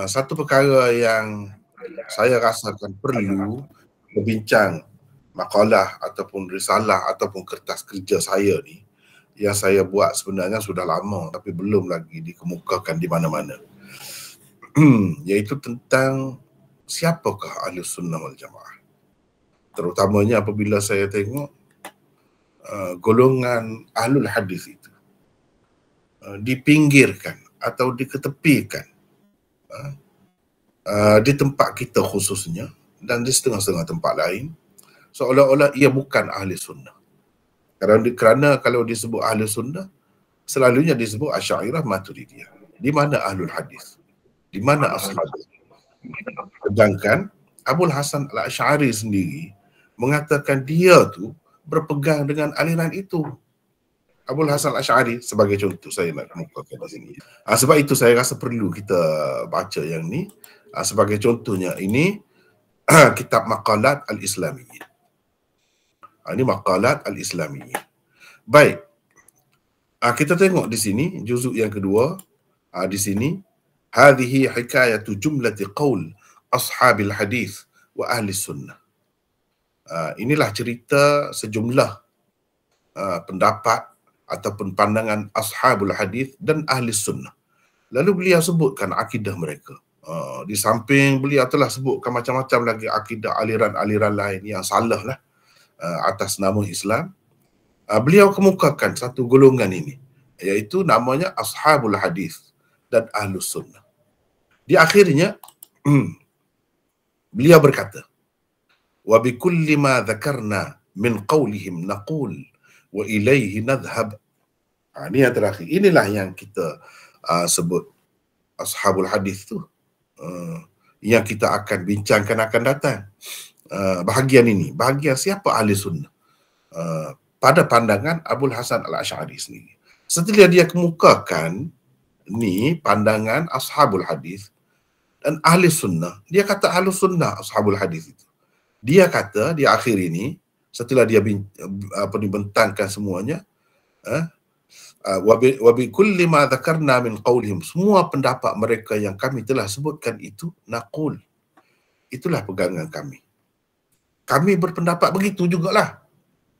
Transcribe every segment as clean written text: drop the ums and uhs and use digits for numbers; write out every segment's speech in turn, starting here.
Satu perkara yang saya rasakan perlu berbincang makalah ataupun risalah ataupun kertas kerja saya ni, yang saya buat sebenarnya sudah lama tapi belum lagi dikemukakan di mana-mana. Iaitu tentang siapakah Ahlus Sunnah wal Jamaah. Terutamanya apabila saya tengok golongan Ahlul Hadis itu dipinggirkan atau diketepikan di tempat kita khususnya dan di setengah-setengah tempat lain, seolah-olah ia bukan ahli sunnah. Kerana kalau disebut ahli sunnah, selalunya disebut Asy'ariyah Maturidiyah. Di mana ahlul hadis? Di mana ashab? Sedangkan Abul Hasan Al-Asy'ari sendiri mengatakan dia tu berpegang dengan aliran itu. Abul Hasan Al-Asy'ari sebagai contoh saya nak kemukakan di sini. Sebab itu saya rasa perlu kita baca yang ni. Sebagai contohnya ini kitab Maqalat Al-Islamiyyah. Ini Maqalat Al-Islamiyyah. Baik. Kita tengok di sini juzuk yang kedua. Di sini hadhihi hikayatu jumlati qaul ashabil hadis wa ahli sunnah. Inilah cerita sejumlah pendapat ataupun pandangan ashabul hadis dan ahli sunnah. Lalu beliau sebutkan akidah mereka. Di samping beliau telah sebutkan macam-macam lagi akidah aliran-aliran lain yang salah lah atas nama Islam. Beliau kemukakan satu golongan ini, iaitu namanya ashabul hadis dan ahlus sunnah. Di akhirnya beliau berkata, wa bi kulli ma dzakarna min qawlihim naqul wa ilaihi nadhhab. Ini yang terakhir. Inilah yang kita sebut ashabul hadis tu, yang kita akan bincangkan akan datang. Bahagian ini, bahagian siapa ahli sunnah pada pandangan Abul Hasan Al-Asy'ari sendiri. Setelah dia kemukakan ni pandangan ashabul hadis dan ahli sunnah, dia kata ahli sunnah ashabul hadis itu. Dia kata di akhir ini, setelah dia dibentangkan semuanya, wa bi kulli ma dzakarna min qaulihim, semua pendapat mereka yang kami telah sebutkan itu naqul, itulah pegangan kami. Kami berpendapat begitu jugalah,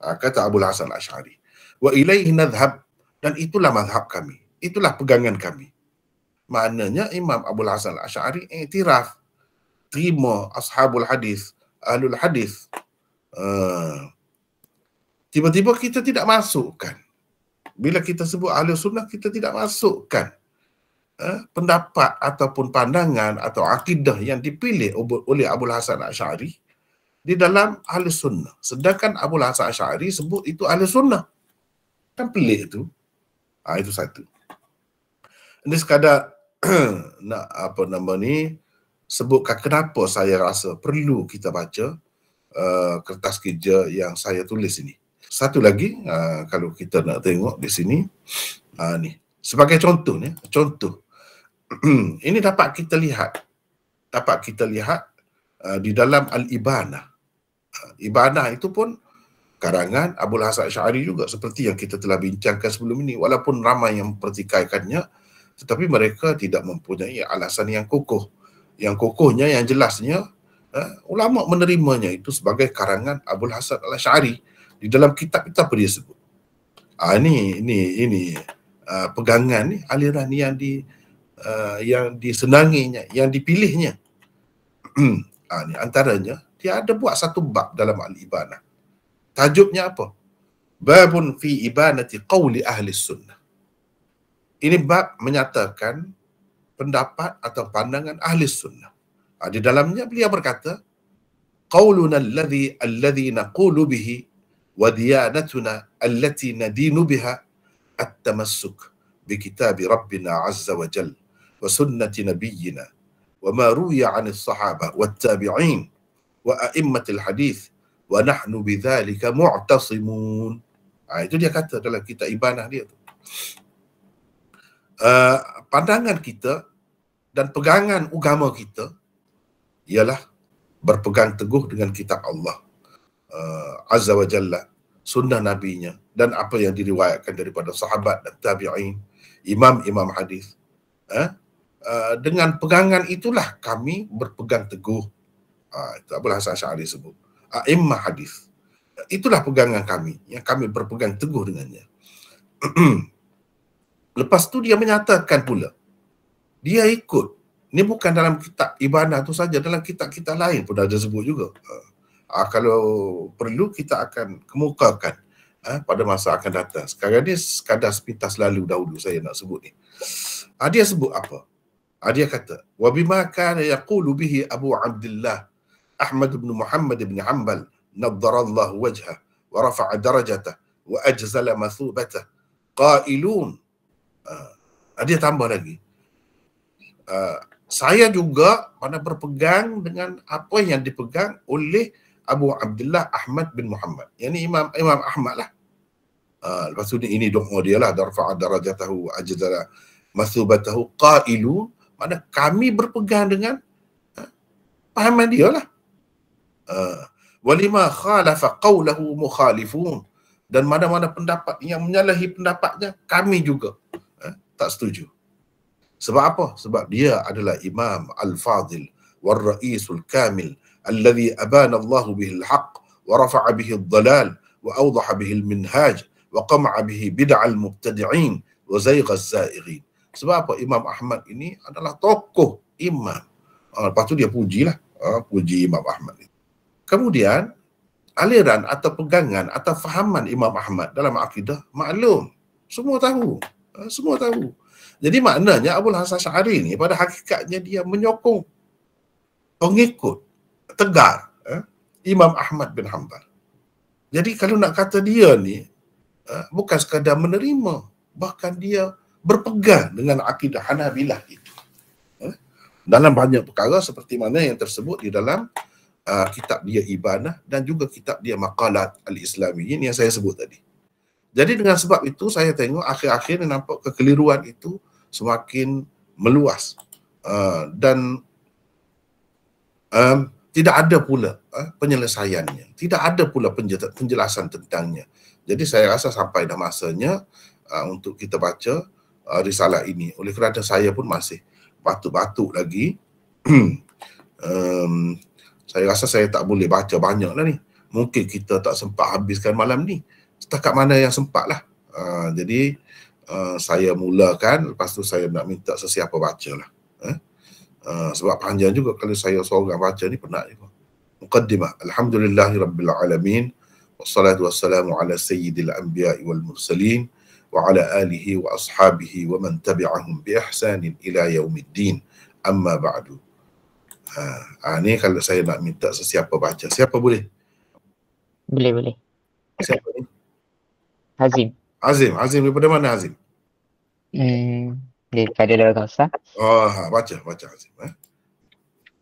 kata Abul Hasan Al-Asy'ari. Wa ilaihi nadhhab, dan itulah mazhab kami, itulah pegangan kami. Maknanya Imam Abul Hasan Al-Asy'ari iktiraf, terima ashabul hadis, ahlul hadis. Tiba-tiba kita tidak masukkan. Bila kita sebut ahli sunnah, kita tidak masukkan pendapat ataupun pandangan atau akidah yang dipilih oleh Abul Hasan Al-Asy'ari di dalam ahli sunnah. Sedangkan Abul Hasan Al-Asy'ari sebut itu ahli sunnah. Kan pelik itu. Itu satu. Ini sekadar nak sebutkan kenapa saya rasa perlu kita baca kertas kerja yang saya tulis ini. Satu lagi, kalau kita nak tengok di sini, ni sebagai contohnya, contoh ini dapat kita lihat di dalam Al-Ibanah. Ibanah itu pun karangan Abul Hasan Asy'ari juga, seperti yang kita telah bincangkan sebelum ini. Walaupun ramai yang mempertikaikannya, tetapi mereka tidak mempunyai alasan yang kokoh. Yang kokohnya, yang jelasnya, ulama menerimanya itu sebagai karangan Abul Hasan Al-Asy'ari. Di dalam kitab-kitab dia sebut. Ini pegangan ni, aliran yang disenanginya, yang dipilihnya. Ni antaranya, dia ada buat satu bab dalam Al-Ibanah. Tajuknya apa? Babun fi ibanati qawli ahli sunnah. Ini bab menyatakan pendapat atau pandangan ahli sunnah. Di dalamnya beliau berkata, qawluna alladhi naqulu bihi wa diyanatuna allati nadinu biha at-tamassuk bi kitab rabbina azza wa jal wa sunnati nabiyyina wa ma ruwiya 'anil sahabah wat tabi'in wa a'immatil hadith wa nahnu bidzalika mu'tasimun. Itu dia kata dalam kitab Ibanah dia tu. Pandangan kita dan pegangan agama kita ialah berpegang teguh dengan kitab Allah Azza wa Jalla, sunnah nabinya, dan apa yang diriwayatkan daripada sahabat dan tabi'in, imam-imam hadis. dengan pegangan itulah kami berpegang teguh. Itu Abul Hasan Asy'ari sebut a'immah hadis. Itulah pegangan kami yang kami berpegang teguh dengannya. Lepas tu dia menyatakan pula dia ikut. Ini bukan dalam kitab Ibanah tu saja, dalam kitab-kitab lain pun ada sebut juga. Kalau perlu kita akan kemukakan pada masa akan datang. Sekarang ni sekadar sepintas lalu dahulu saya nak sebut ni. Dia sebut apa? Dia kata, wa bima kana yaqulu bihi Abu Abdullah Ahmad bin Muhammad bin Hanbal naddarallahu wajhah wa rafa'a darajatah wa ajzala mathubatah qailun. Dia tambah lagi. Saya juga pada berpegang dengan apa yang dipegang oleh Abu Abdullah Ahmad bin Muhammad. Yang ni Imam Ahmad lah. Lepas tu ini doa dia lah, rafa'a darajatahu wa ajzala mathubatahu qailun. Mana kami berpegang dengan pahaman dia lah. Walima khalafa qawlahu mukhalifun. Dan mana-mana pendapat yang menyalahi pendapatnya, kami juga tak setuju. Sebab apa? Sebab dia adalah Imam Al-Fadil wal-Ra'isul Kamil alladhi abana Allah bihi al-haq wa rafa'a bihi al-dhalal wa awdaha bihi al-minhaj wa qama'a bihi bid'al mubtadi'in wa zayga az-za'ighin. Sebab apa? Imam Ahmad ini adalah tokoh imam. Lepas tu dia pujilah. Puji Imam Ahmad. Kemudian, aliran atau pegangan atau fahaman Imam Ahmad dalam akidah maklum. Semua tahu. Semua tahu. Jadi maknanya Abul Hasan Asy'ari ni pada hakikatnya dia menyokong pengikut tegar Imam Ahmad bin Hanbal. Jadi kalau nak kata dia ni bukan sekadar menerima, bahkan dia berpegang dengan akidah Hanabilah itu. Dalam banyak perkara seperti mana yang tersebut di dalam kitab dia Ibanah dan juga kitab dia Maqalat Al-Islamiyyin yang saya sebut tadi. Jadi dengan sebab itu saya tengok akhir-akhir nampak kekeliruan itu semakin meluas dan tidak ada pula penyelesaiannya, tidak ada pula penjelasan tentangnya. Jadi saya rasa sampai dah masanya untuk kita baca risalah ini. Oleh kerana saya pun masih batuk-batuk lagi, saya rasa saya tak boleh baca banyak lah ni. Mungkin kita tak sempat habiskan malam ni. Setakat mana yang sempat lah. Jadi saya mulakan, lepas tu saya nak minta sesiapa baca lah. Sebab panjang juga kalau saya seorang baca ni, penat juga. Muqaddimah. Alhamdulillahirabbil alamin. Wassalatu wassalamu ala sayyidil anbiya'i wal mursalin wa ala alihi wa ashabihi wa man tabi'ahum bi ihsanin ila yaumiddin. Amma ba'du. Ni kalau saya nak minta sesiapa baca. Siapa boleh? Boleh. Siapa ni? Hazim. Hazim daripada mana Hazim? Daripada Darul Kausar. Baca Hazim.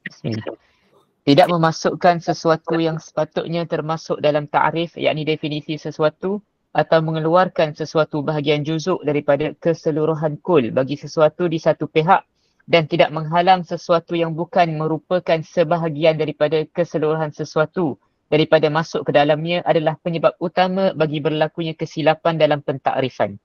Bismillah. Tidak memasukkan sesuatu yang sepatutnya termasuk dalam ta'rif, yakni definisi sesuatu, atau mengeluarkan sesuatu bahagian juzuk daripada keseluruhan kul bagi sesuatu di satu pihak, dan tidak menghalang sesuatu yang bukan merupakan sebahagian daripada keseluruhan sesuatu daripada masuk ke dalamnya adalah penyebab utama bagi berlakunya kesilapan dalam pentakrifan.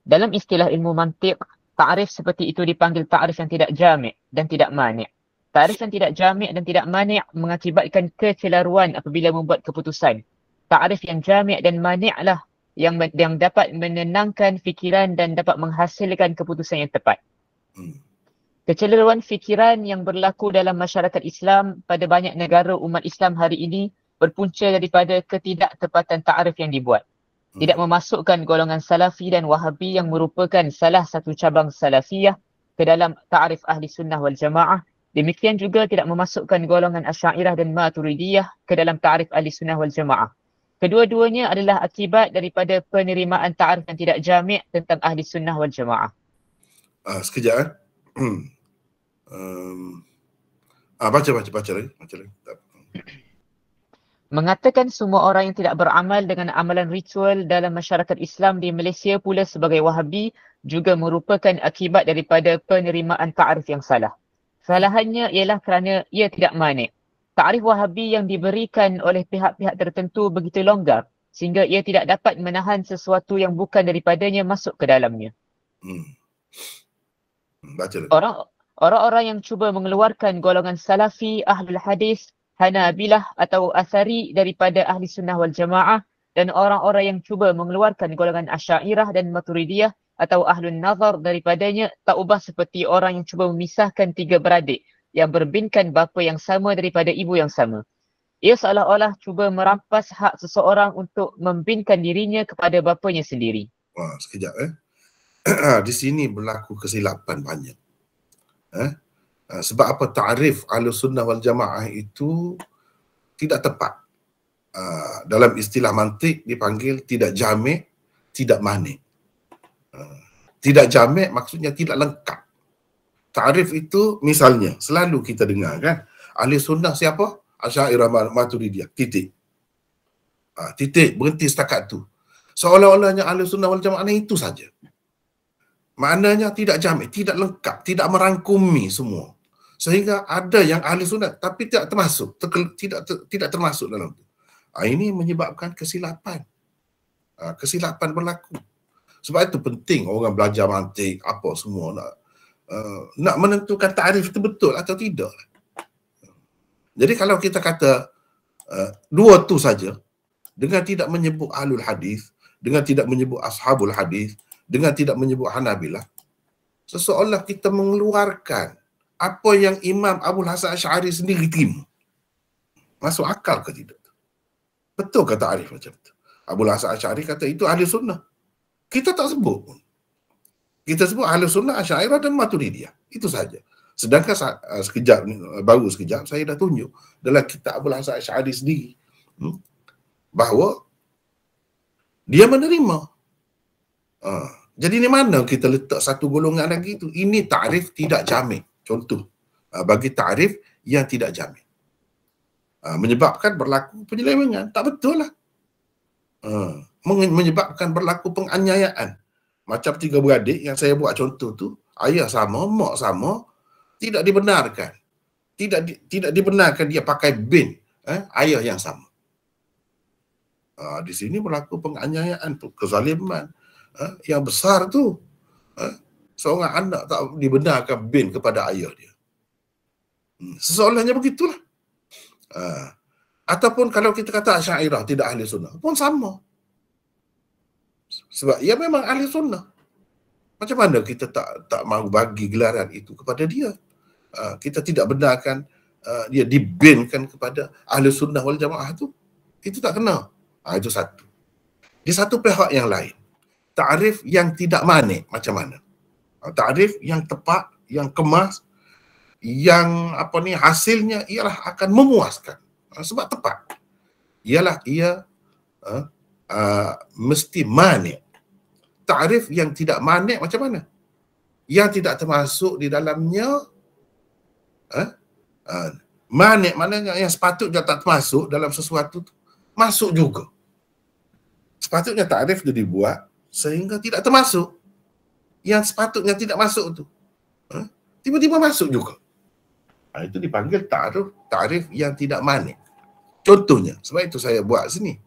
Dalam istilah ilmu mantiq, ta'rif seperti itu dipanggil ta'rif yang tidak jami' dan tidak mani'. Ta'rif yang tidak jami' dan tidak mani' mengakibatkan kecelaruan apabila membuat keputusan. Ta'rif yang jami' dan mani' lah yang dapat menenangkan fikiran dan dapat menghasilkan keputusan yang tepat. Kecelaruan fikiran yang berlaku dalam masyarakat Islam pada banyak negara umat Islam hari ini berpunca daripada ketidaktepatan ta'rif yang dibuat. Tidak memasukkan golongan Salafi dan Wahabi yang merupakan salah satu cabang Salafiyah ke dalam ta'rif Ahli Sunnah wal Jamaah. Demikian juga tidak memasukkan golongan Asy'ariyah dan Maturidiyah ke dalam ta'rif Ahli Sunnah wal Jamaah. Kedua-duanya adalah akibat daripada penerimaan ta'rif yang tidak jami' tentang Ahli Sunnah wal Jamaah. Sekejap. Baca lagi. Mengatakan semua orang yang tidak beramal dengan amalan ritual dalam masyarakat Islam di Malaysia pula sebagai Wahabi juga merupakan akibat daripada penerimaan ta'rif yang salah. Kesalahannya ialah kerana ia tidak mani'. Ta'rif Wahabi yang diberikan oleh pihak-pihak tertentu begitu longgar sehingga ia tidak dapat menahan sesuatu yang bukan daripadanya masuk ke dalamnya. Baca lagi. Orang-orang yang cuba mengeluarkan golongan Salafi, Ahlul Hadis, Hanabilah atau Athari daripada Ahli Sunnah wal Jamaah, dan orang-orang yang cuba mengeluarkan golongan Asy'ariyah dan Maturidiyah atau Ahlun Nazar daripadanya tak ubah seperti orang yang cuba memisahkan tiga beradik yang berbinkan bapa yang sama daripada ibu yang sama. Ia seolah-olah cuba merampas hak seseorang untuk membinkan dirinya kepada bapanya sendiri. Wah, sekejap di sini berlaku kesilapan banyak. Sebab apa? Ta'rif Ahlussunnah wal Jamaah itu tidak tepat. Dalam istilah mantik dipanggil tidak jami', tidak mani'. Tidak jami' maksudnya tidak lengkap. Ta'rif itu misalnya selalu kita dengar kan, ahli sunnah siapa? Asy'ariyah Maturidiyah, titik. Titik, berhenti setakat tu. Seolah-olahnya ahli sunnah wal jamaah itu saja. Maknanya tidak jami', tidak lengkap, tidak merangkumi semua. Sehingga ada yang ahli sunnah tapi tidak termasuk, tidak termasuk dalam tu. Ini menyebabkan kesilapan. Kesilapan berlaku. Sebab itu penting orang belajar mantik apa semua nak menentukan takrif itu betul atau tidak. Jadi kalau kita kata dua tu saja, dengan tidak menyebut ahlul hadis, dengan tidak menyebut ashabul hadis, dengan tidak menyebut Hanabilah, seseolah kita mengeluarkan apa yang Imam Abul Hasan Asy'ari sendiri terima. Masuk akal ke tidak? Betul kata Arif macam tu. Abul Hasan Asy'ari kata itu ahli sunnah. Kita tak sebut pun. Kita sebut ahli sunnah, Asy'ariyah dan Maturidiyah. Itu saja. Sedangkan baru sekejap saya dah tunjuk dalam kitab Abul Hasan Asy'ari sendiri bahawa dia menerima. Jadi ni mana kita letak satu golongan lagi tu? Ini takrif tidak jami'. Contoh, bagi takrif yang tidak jami'. Menyebabkan berlaku penyelewengan. Tak betul lah. Menyebabkan berlaku penganiayaan. Macam tiga beradik yang saya buat contoh tu, ayah sama, mak sama, tidak dibenarkan. Tidak dibenarkan dia pakai bin ayah yang sama. Di sini berlaku penganiayaan tu, kezaliman yang besar tu. Seorang anak tak dibenarkan bin kepada ayah dia. Seolah-olahnya begitulah. Ataupun kalau kita kata Asy'ariyah tidak ahli sunnah pun sama. Sebab ia memang ahli sunnah. Macam mana kita tak mahu bagi gelaran itu kepada dia? Kita tidak benarkan dia dibinkan kepada ahli sunnah wal jamaah tu. Itu tak kena. Itu satu. Di satu pihak yang lain, takrif yang tidak mani' macam mana? Takrif yang tepat, yang kemas, yang hasilnya ialah akan memuaskan. Sebab tepat. Ialah ia mesti mani'. Takrif yang tidak mani' macam mana? Yang tidak termasuk di dalamnya mani' maknanya yang sepatutnya tak termasuk dalam sesuatu tu, masuk juga. Sepatutnya takrif itu dibuat sehingga tidak termasuk. Yang sepatutnya tidak masuk tu tiba-tiba masuk juga. Itu dipanggil takrif yang tidak mani'. Contohnya, sebab itu saya buat sini.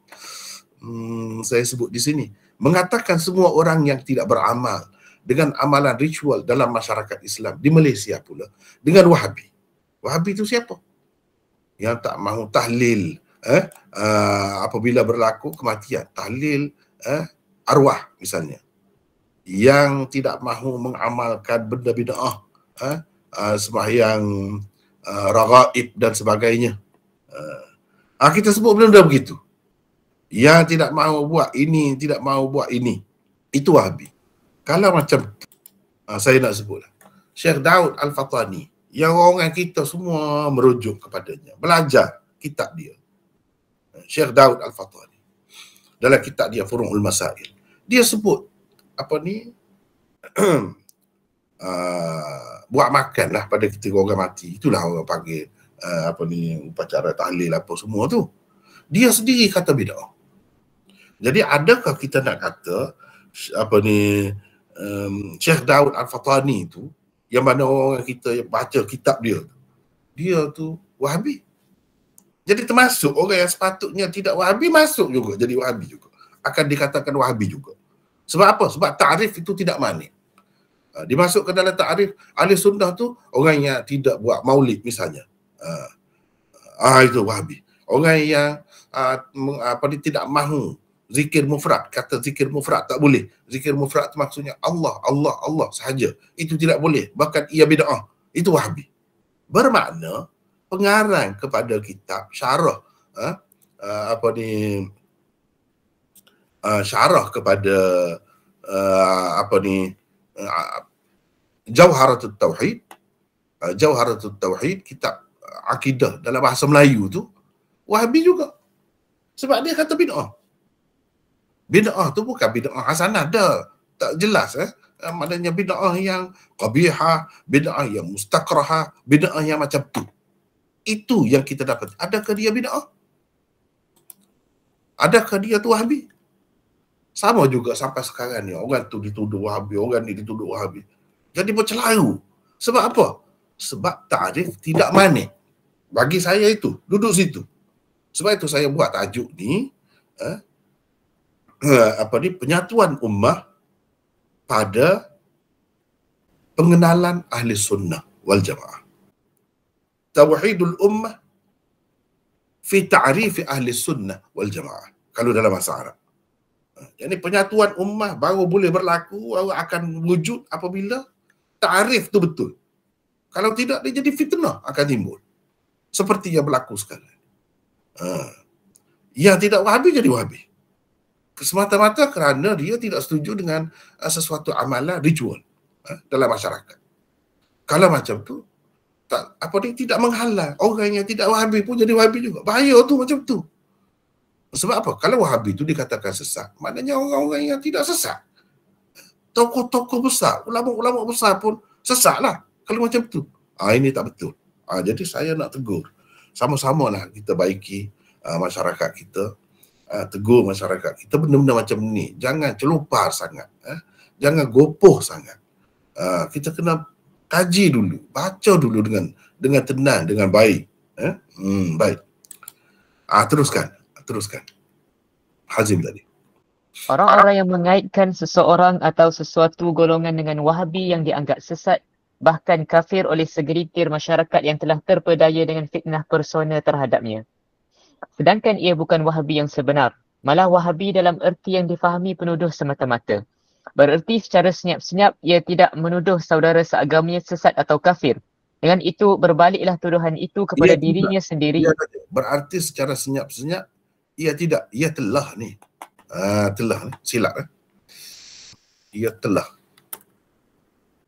Saya sebut di sini. Mengatakan semua orang yang tidak beramal dengan amalan ritual dalam masyarakat Islam di Malaysia pula dengan Wahabi. Wahabi itu siapa? Yang tak mahu tahlil apabila berlaku kematian. Tahlil arwah misalnya. Yang tidak mahu mengamalkan benda bid'ah, sembahyang raghaib dan sebagainya. Kita sebut benda begitu. Yang tidak mahu buat ini, tidak mahu buat ini. Itu Wahabi. Kalau macam saya nak sebut Syekh Daud Al-Fatani, yang orang kita semua merujuk kepadanya, belajar kitab dia. Syekh Daud Al-Fatani. Dalam kitab dia Furu'ul Masail. Dia sebut buat makan lah pada ketika orang mati. Itulah orang panggil upacara tahlil apa semua tu. Dia sendiri kata bid'ah. Jadi adakah kita nak kata Syekh Daud Al-Fatani tu, yang mana orang kita yang baca kitab dia tu Wahabi? Jadi termasuk orang yang sepatutnya tidak Wahabi masuk juga jadi Wahabi juga. Akan dikatakan Wahabi juga. Sebab apa? Sebab takrif itu tidak mani'. Dimasukkan dalam takrif ahli sunnah tu orang yang tidak buat maulid misalnya. Itu Wahabi. Orang yang tidak mahu zikir mufrad, kata zikir mufrad tak boleh. Zikir mufrad tu maksudnya Allah, Allah, Allah sahaja. Itu tidak boleh. Bahkan ia bid'ah. Itu Wahabi. Bermakna pengarang kepada kitab syarah syarah kepada Jauharatul Tauhid, Jauharatul Tauhid, kitab akidah dalam bahasa Melayu tu Wahabi juga. Sebab dia kata bid'ah. Bid'ah tu bukan bid'ah hasanah dah. Tak jelas maknanya bid'ah yang qabihah, bid'ah yang mustakrahah, bid'ah yang macam tu. Itu yang kita dapat. Adakah dia bid'ah? Adakah dia tu Wahabi? Sama juga sampai sekarang ni. Orang tu dituduh Wahabi, orang ni dituduh Wahabi. Jadi bercelaru. Sebab apa? Sebab takrif tidak manik. Bagi saya itu, duduk situ. Sebab itu saya buat tajuk ni, penyatuan ummah pada pengenalan ahli sunnah wal jamaah. Tauhidul ummah fi ta'rif ahli sunnah wal jamaah. Kalau dalam bahasa Arab. Jadi penyatuan ummah baru boleh berlaku, baru akan wujud apabila ta'rif tu betul. Kalau tidak, dia jadi fitnah akan timbul. Seperti yang berlaku sekarang. Yang tidak Wahabi jadi Wahabi. Semata-mata kerana dia tidak setuju dengan sesuatu amalan ritual dalam masyarakat. Kalau macam tu, tidak menghalang. Orang yang tidak Wahabi pun jadi Wahabi juga. Bahaya tu macam tu. Sebab apa? Kalau Wahabi tu dikatakan sesat, maknanya orang-orang yang tidak sesat. Tokoh-tokoh besar, ulama-ulama besar pun sesat lah. Kalau macam tu. Ini tak betul. Jadi saya nak tegur. Sama-sama lah kita baiki masyarakat kita. Tegur masyarakat kita benda-benda macam ni. Jangan celupar sangat. Jangan gopoh sangat. Kita kena kaji dulu. Baca dulu dengan tenang, dengan baik. Baik. Teruskan. Hazim tadi. Orang-orang yang mengaitkan seseorang atau sesuatu golongan dengan Wahabi yang dianggap sesat, bahkan kafir oleh segelintir masyarakat yang telah terpedaya dengan fitnah persona terhadapnya. Sedangkan ia bukan Wahabi yang sebenar, malah Wahabi dalam erti yang difahami penuduh semata-mata. Bererti secara senyap-senyap ia tidak menuduh saudara seagamanya sesat atau kafir. Dengan itu berbaliklah tuduhan itu kepada dirinya sendiri. Berarti secara senyap-senyap ia tidak, ia telah ni. Telah ni, silap ia telah.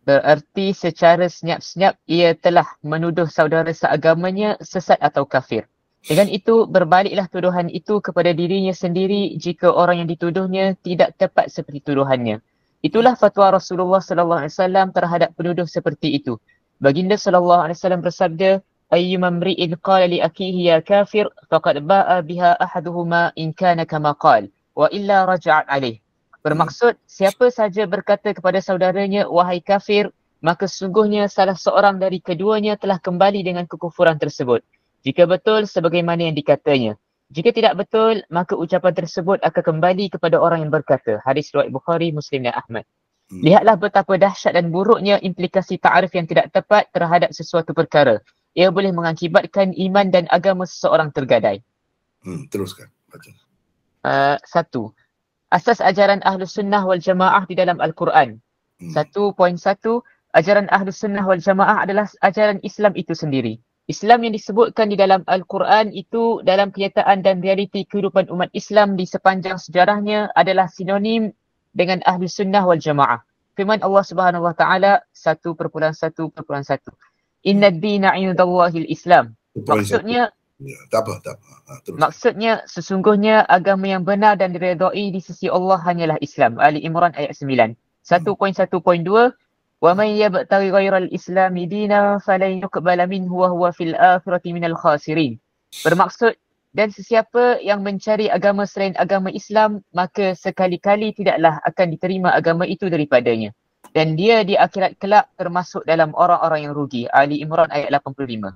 Berarti secara senyap-senyap ia telah menuduh saudara seagamanya sesat atau kafir. Dengan itu berbaliklah tuduhan itu kepada dirinya sendiri jika orang yang dituduhnya tidak tepat seperti tuduhannya. Itulah fatwa Rasulullah SAW terhadap penuduh seperti itu. Baginda SAW bersabda, ayyuma mri'in qala li akihi ya kafir faqad ba'a biha ahaduhuma in kana kama qala wa illa raja'at alaih. Bermaksud, siapa saja berkata kepada saudaranya, wahai kafir, maka sesungguhnya salah seorang dari keduanya telah kembali dengan kekufuran tersebut. Jika betul, sebagaimana yang dikatanya. Jika tidak betul, maka ucapan tersebut akan kembali kepada orang yang berkata. Hadis riwayat Bukhari, Muslim dan Ahmad. Lihatlah betapa dahsyat dan buruknya implikasi ta'arif yang tidak tepat terhadap sesuatu perkara. Ia boleh mengakibatkan iman dan agama seseorang tergadai. Teruskan. Baca. 1. Asas ajaran Ahlus Sunnah wal Jamaah di dalam Al-Quran. 1.1. Ajaran Ahlus Sunnah wal Jamaah adalah ajaran Islam itu sendiri. Islam yang disebutkan di dalam Al-Quran itu dalam kenyataan dan realiti kehidupan umat Islam di sepanjang sejarahnya adalah sinonim dengan Ahlus Sunnah wal Jamaah. Firman Allah Subhanahu Wa Taala 1.1.1. Inna ad-dina 'indallahil Islam. Maksudnya tak apa. Maksudnya sesungguhnya agama yang benar dan diredai di sisi Allah hanyalah Islam. Ali Imran ayat 9. 1.1.2 Wa man yabtaghi ghairal islami dinan falan yuqbala minhu wa huwa fil akhirati minal khasirin. Bermaksud, dan sesiapa yang mencari agama selain agama Islam, maka sekali-kali tidaklah akan diterima agama itu daripadanya. Dan dia di akhirat kelak termasuk dalam orang-orang yang rugi. Ali Imran ayat 85.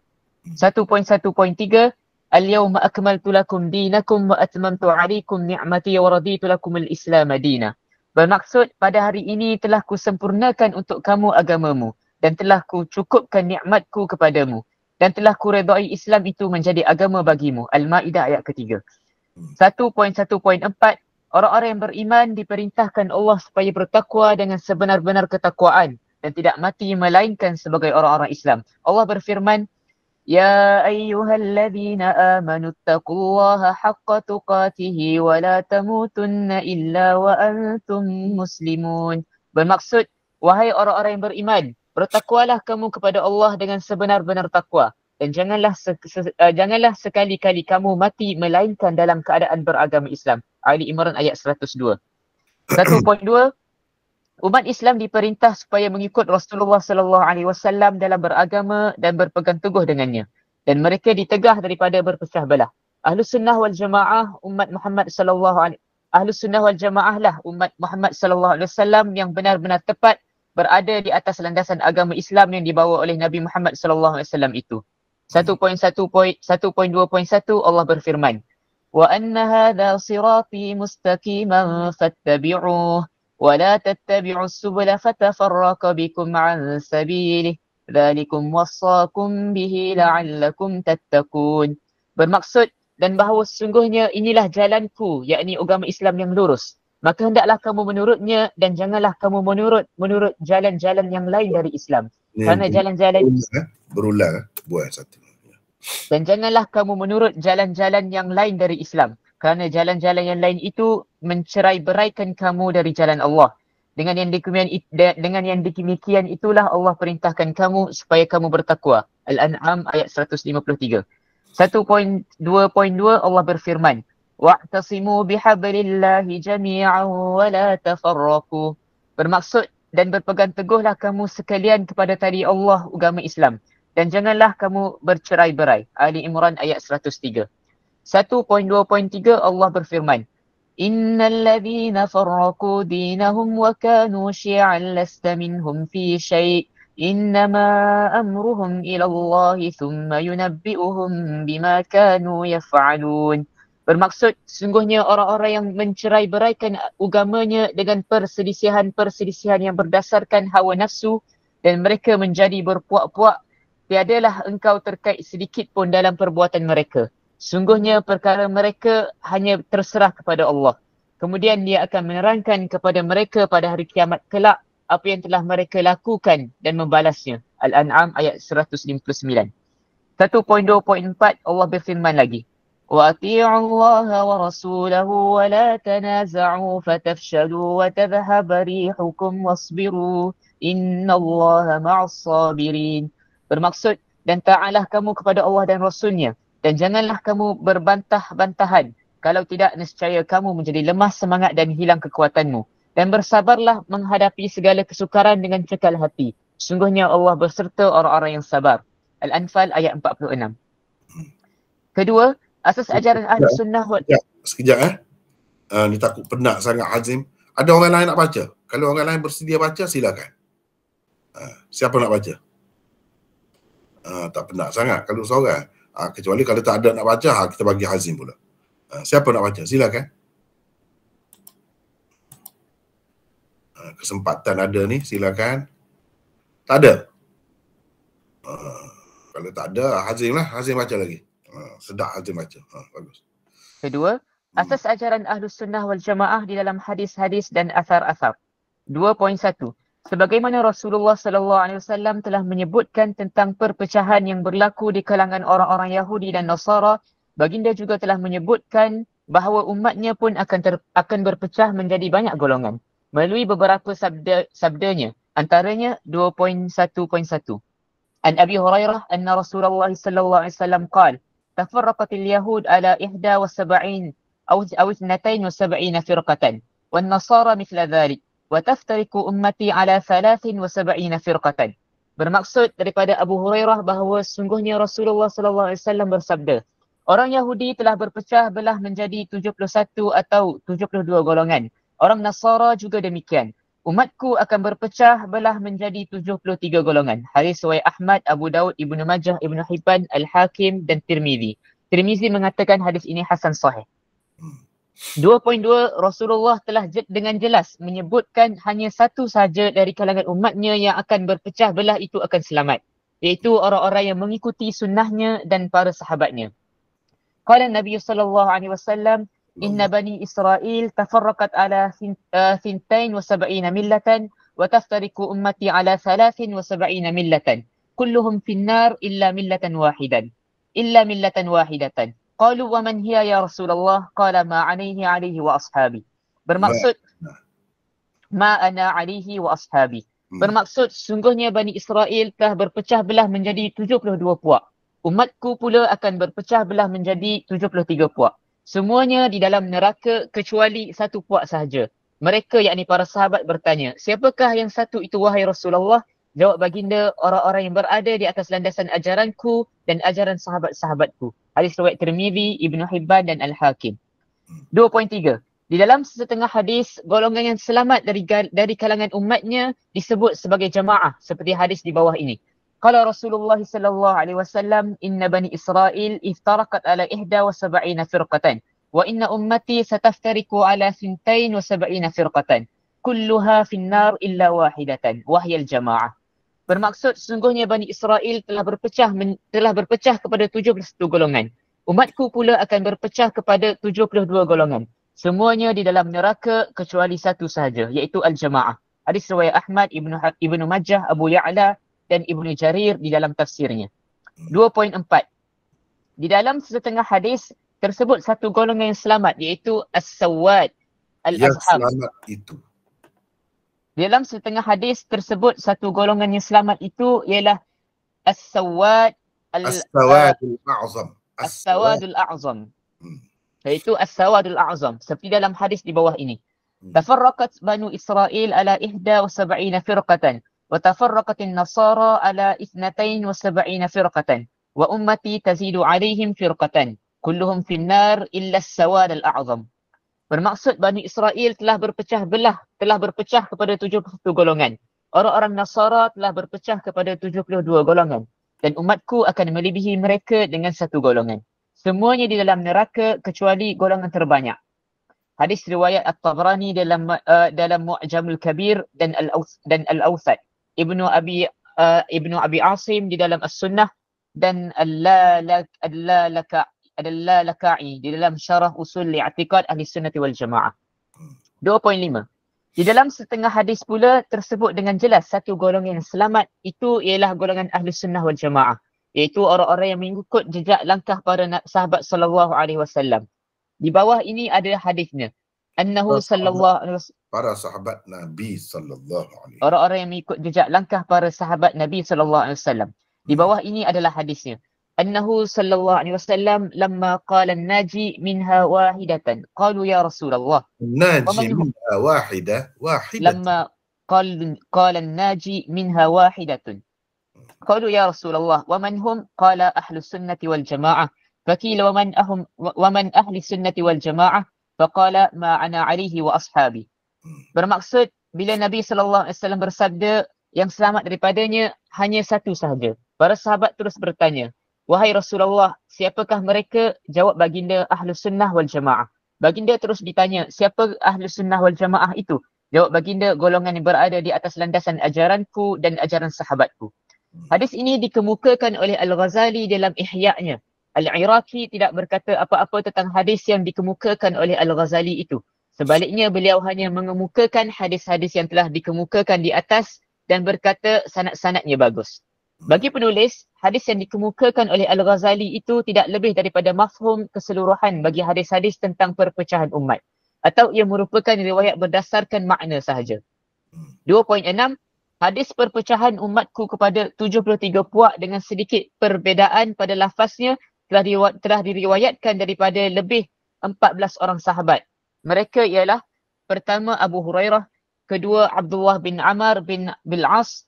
1.1.3 Al-yawma akmaltu lakum dinakum wa atmamtu 'alaykum ni'mati wa raditu lakum al-Islam madina. Bermaksud pada hari ini telah kusempurnakan untuk kamu agamamu dan telah kucukupkan nikmatku kepadamu dan telah kuredai Islam itu menjadi agama bagimu. Al-Maidah ayat ketiga. 1.1.4 orang-orang yang beriman diperintahkan Allah supaya bertakwa dengan sebenar-benar ketakwaan dan tidak mati melainkan sebagai orang-orang Islam. Allah berfirman, Ya ayyuhalladzina amanu taqullaha haqqa tuqatihi wa la tamutunna illa wa antum muslimun. Bermaksud, wahai orang-orang yang beriman, bertakwalah kamu kepada Allah dengan sebenar-benar takwa dan janganlah sekali-kali kamu mati melainkan dalam keadaan beragama Islam. Ali Imran ayat 102. 1.2 Umat Islam diperintah supaya mengikut Rasulullah sallallahu alaihi wasallam dalam beragama dan berpegang teguh dengannya, dan mereka ditegah daripada berpecah belah. Ahlus Sunnah wal Jamaah lah umat Muhammad sallallahu alaihi wasallam yang benar-benar tepat berada di atas landasan agama Islam yang dibawa oleh Nabi Muhammad sallallahu alaihi wasallam itu. 1.2.1 Allah berfirman, Wa anna hadha sirati mustaqiman fattabi'uh ولا تتبعوا السبل فتفرق بكم عن سبيله ذلكم وصاكم به لعلكم تتقون. Bermaksud, dan bahawa sesungguhnya inilah jalanku, yakni agama Islam yang lurus. Maka hendaklah kamu menurutnya dan janganlah kamu menurut jalan-jalan yang lain dari Islam. Kerana jalan-jalan berulang buat satu. Dan janganlah kamu menurut jalan-jalan yang lain dari Islam. Kerana jalan-jalan yang lain itu mencerai-beraikan kamu dari jalan Allah. Dengan yang demikian itulah Allah perintahkan kamu supaya kamu bertakwa. Al-An'am ayat 153. 1.2.2 Allah berfirman, Wa'tasimu bihablillahi jami'an wa la tafarraqu. Bermaksud, dan berpegang teguhlah kamu sekalian kepada tali Allah agama Islam. Dan janganlah kamu bercerai-berai. Ali Imran ayat 103. 1.2.3 Allah berfirman, Innal ladhina farraqu dinahum wa kanu syi'an lasta minhum fi syai' innama amruhum ila Allah thumma yunabbi'uhum bima kanu yaf'alun. Bermaksud, sungguhnya orang-orang yang mencerai-beraikan agamanya dengan perselisihan-perselisihan yang berdasarkan hawa nafsu dan mereka menjadi berpuak-puak, tiadalah engkau terkait sedikit pun dalam perbuatan mereka. Sungguhnya perkara mereka hanya terserah kepada Allah. Kemudian dia akan menerangkan kepada mereka pada hari kiamat kelak apa yang telah mereka lakukan dan membalasnya. Al-An'am ayat 159. 1.2.4 Allah berfirman lagi. Wa ati'u Allah wa rasulahu wa la tanaza'u fatafshalu wa tadhhaba rihukum wasbiru innallaha ma'as sabirin. Bermaksud, dan ta'alah kamu kepada Allah dan Rasulnya. Dan janganlah kamu berbantah-bantahan. Kalau tidak, nescaya kamu menjadi lemah semangat dan hilang kekuatanmu. Dan bersabarlah menghadapi segala kesukaran dengan cekal hati. Sungguhnya Allah berserta orang-orang yang sabar. Al-Anfal ayat 46. Kedua, asas ajaran Ahli Sunnah wal Sekejap ni takut penat sangat Hazim. Ada orang lain nak baca? Kalau orang lain bersedia baca, silakan. Siapa nak baca? Tak penat sangat kalau seorang. Kecuali kalau tak ada nak baca, kita bagi Hazim pula. Siapa nak baca? Silakan. Kesempatan ada ni, silakan. Tak ada? Kalau tak ada, Hazim lah. Hazim baca lagi. Sedap Hazim baca. Bagus. Kedua, asas ajaran Ahlus Sunnah wal Jamaah di dalam hadis-hadis dan asar-asar. 2.1 Sebagaimana Rasulullah sallallahu alaihi wasallam telah menyebutkan tentang perpecahan yang berlaku di kalangan orang-orang Yahudi dan Nasara, baginda juga telah menyebutkan bahawa umatnya pun akan berpecah menjadi banyak golongan melalui beberapa sabdanya, antaranya 2.1.1. An Abi Hurairah anna Rasulullah sallallahu alaihi wasallam qala tafarraqatil yahud ala 71 aw 72 firqatan wan nasara mithla dhalik وَتَفْتَرِكُ أُمَّتِي عَلَى 73 فِرْقَةً. Bermaksud daripada Abu Hurairah bahawa sungguhnya Rasulullah sallallahu alaihi wasallam bersabda, orang Yahudi telah berpecah belah menjadi 71 atau 72 golongan. Orang Nasara juga demikian. Umatku akan berpecah belah menjadi 73 golongan. Hadis riwayat Ahmad, Abu Daud, Ibnu Majah, Ibnu Hibban, Al-Hakim dan Tirmizi. Tirmizi mengatakan hadis ini hasan sahih. 2.2 Rasulullah telah dengan jelas menyebutkan hanya satu sahaja dari kalangan umatnya yang akan berpecah belah itu akan selamat, iaitu orang-orang yang mengikuti sunnahnya dan para sahabatnya. Qala Nabi sallallahu alaihi wasallam, inna bani Israel tafarraqat ala 72 millatan wa taftariqu ummati ala 73 millatan kulluhum finnar illa millatan wahidatan. Qalu wa man hiya ya Rasulullah? Qala ma alaihi wa ashabi. Bermaksud ma ana alaihi wa ashabi. Bermaksud sungguhnya Bani Israel telah berpecah belah menjadi 72 puak. Umatku pula akan berpecah belah menjadi 73 puak. Semuanya di dalam neraka kecuali satu puak sahaja. Mereka yakni para sahabat bertanya, siapakah yang satu itu wahai Rasulullah? Jawab baginda, orang-orang yang berada di atas landasan ajaranku dan ajaran sahabat-sahabatku. Hadis riwayat Tirmizi, Ibnu Hibban dan Al-Hakim. 2.3. Di dalam setengah hadis, golongan yang selamat dari kalangan umatnya disebut sebagai jamaah seperti hadis di bawah ini. Qala Rasulullah sallallahu alaihi wasallam, inna bani Israel iftaraqat ala 71 firqatan wa inna ummati sataftariqu ala 72 firqatan kulluha finnar illa wahidatan wa hiya al-jamaah. Bermaksud sesungguhnya Bani Israel telah berpecah kepada 71 golongan. Umatku pula akan berpecah kepada 72 golongan. Semuanya di dalam neraka kecuali satu sahaja, iaitu Al-Jamaah. Hadis riwayat Ahmad, Ibnu Majah, Abu Ya'la dan Ibnu Jarir di dalam tafsirnya. 2.4. Di dalam setengah hadis tersebut satu golongan yang selamat, iaitu As-Sawad Al-Azham. Yang selamat itu. Di dalam setengah hadis tersebut satu golongan yang selamat itu ialah As-Sawad As-Sawadul A'zam. As-Sawadul A'zam. Iaitu As-Sawadul A'zam. Seperti dalam hadis di bawah ini. Tafarraqat Banu Israel ala 71 firqatan wa tafarraqat an-Nasara ala 72 firqatan wa ummati tazidu alaihim firqatan kulluhum finnar illa As-Sawad al-A'zam. Bermaksud Bani Israel telah berpecah kepada 71 golongan. Orang-orang Nasara telah berpecah kepada 72 golongan. Dan umatku akan melebihi mereka dengan satu golongan. Semuanya di dalam neraka kecuali golongan terbanyak. Hadis riwayat At-Tabrani dalam Mu'jamul Kabir dan Al-Awsat. Ibnu Abi Asim di dalam As-Sunnah dan Al-Lalaka'i di dalam Syarah Usul Li'atiqad Ahli Sunnati wal Jamaah. 2.5. Di dalam setengah hadis pula tersebut dengan jelas satu golongan yang selamat itu ialah golongan Ahli Sunnah wal Jamaah, iaitu orang-orang yang mengikut jejak langkah para sahabat sallallahu alaihi wasallam. Di bawah ini ada hadisnya. Annahu sallallahu alaihi wasallam, para sahabat Nabi sallallahu alaihi wasallam. Orang-orang yang mengikut jejak langkah para sahabat Nabi sallallahu alaihi wasallam. Di bawah ini adalah hadisnya. أنه صلى الله عليه وسلم لما قال الناجي منها واحدة قالوا يا رسول الله الناجي منها واحدة لما قال الناجي منها واحدة قالوا يا رسول الله ومن هم؟ قال أهل السنة والجماعة فقيل ومن أهل السنة والجماعة فقال ما أنا عليه وأصحابي. Bermaksud bila Nabi SAW bersabda yang selamat daripadanya hanya satu sahaja. Para sahabat terus bertanya, wahai Rasulullah, siapakah mereka? Jawab baginda Ahlus Sunnah wal Jamaah. Baginda terus ditanya, siapa Ahlus Sunnah wal Jamaah itu? Jawab baginda, golongan yang berada di atas landasan ajaranku dan ajaran sahabatku. Hadis ini dikemukakan oleh Al-Ghazali dalam Ihya-nya. Al-Iraqi tidak berkata apa-apa tentang hadis yang dikemukakan oleh Al-Ghazali itu. Sebaliknya, beliau hanya mengemukakan hadis-hadis yang telah dikemukakan di atas dan berkata sanad-sanadnya bagus. Bagi penulis, hadis yang dikemukakan oleh Al-Ghazali itu tidak lebih daripada mafhum keseluruhan bagi hadis-hadis tentang perpecahan umat. Atau ia merupakan riwayat berdasarkan makna sahaja. 2.6. Hadis perpecahan umatku kepada 73 puak dengan sedikit perbezaan pada lafaznya telah diriwayatkan daripada lebih 14 orang sahabat. Mereka ialah pertama Abu Hurairah, kedua Abdullah bin Amr bin Bil-As,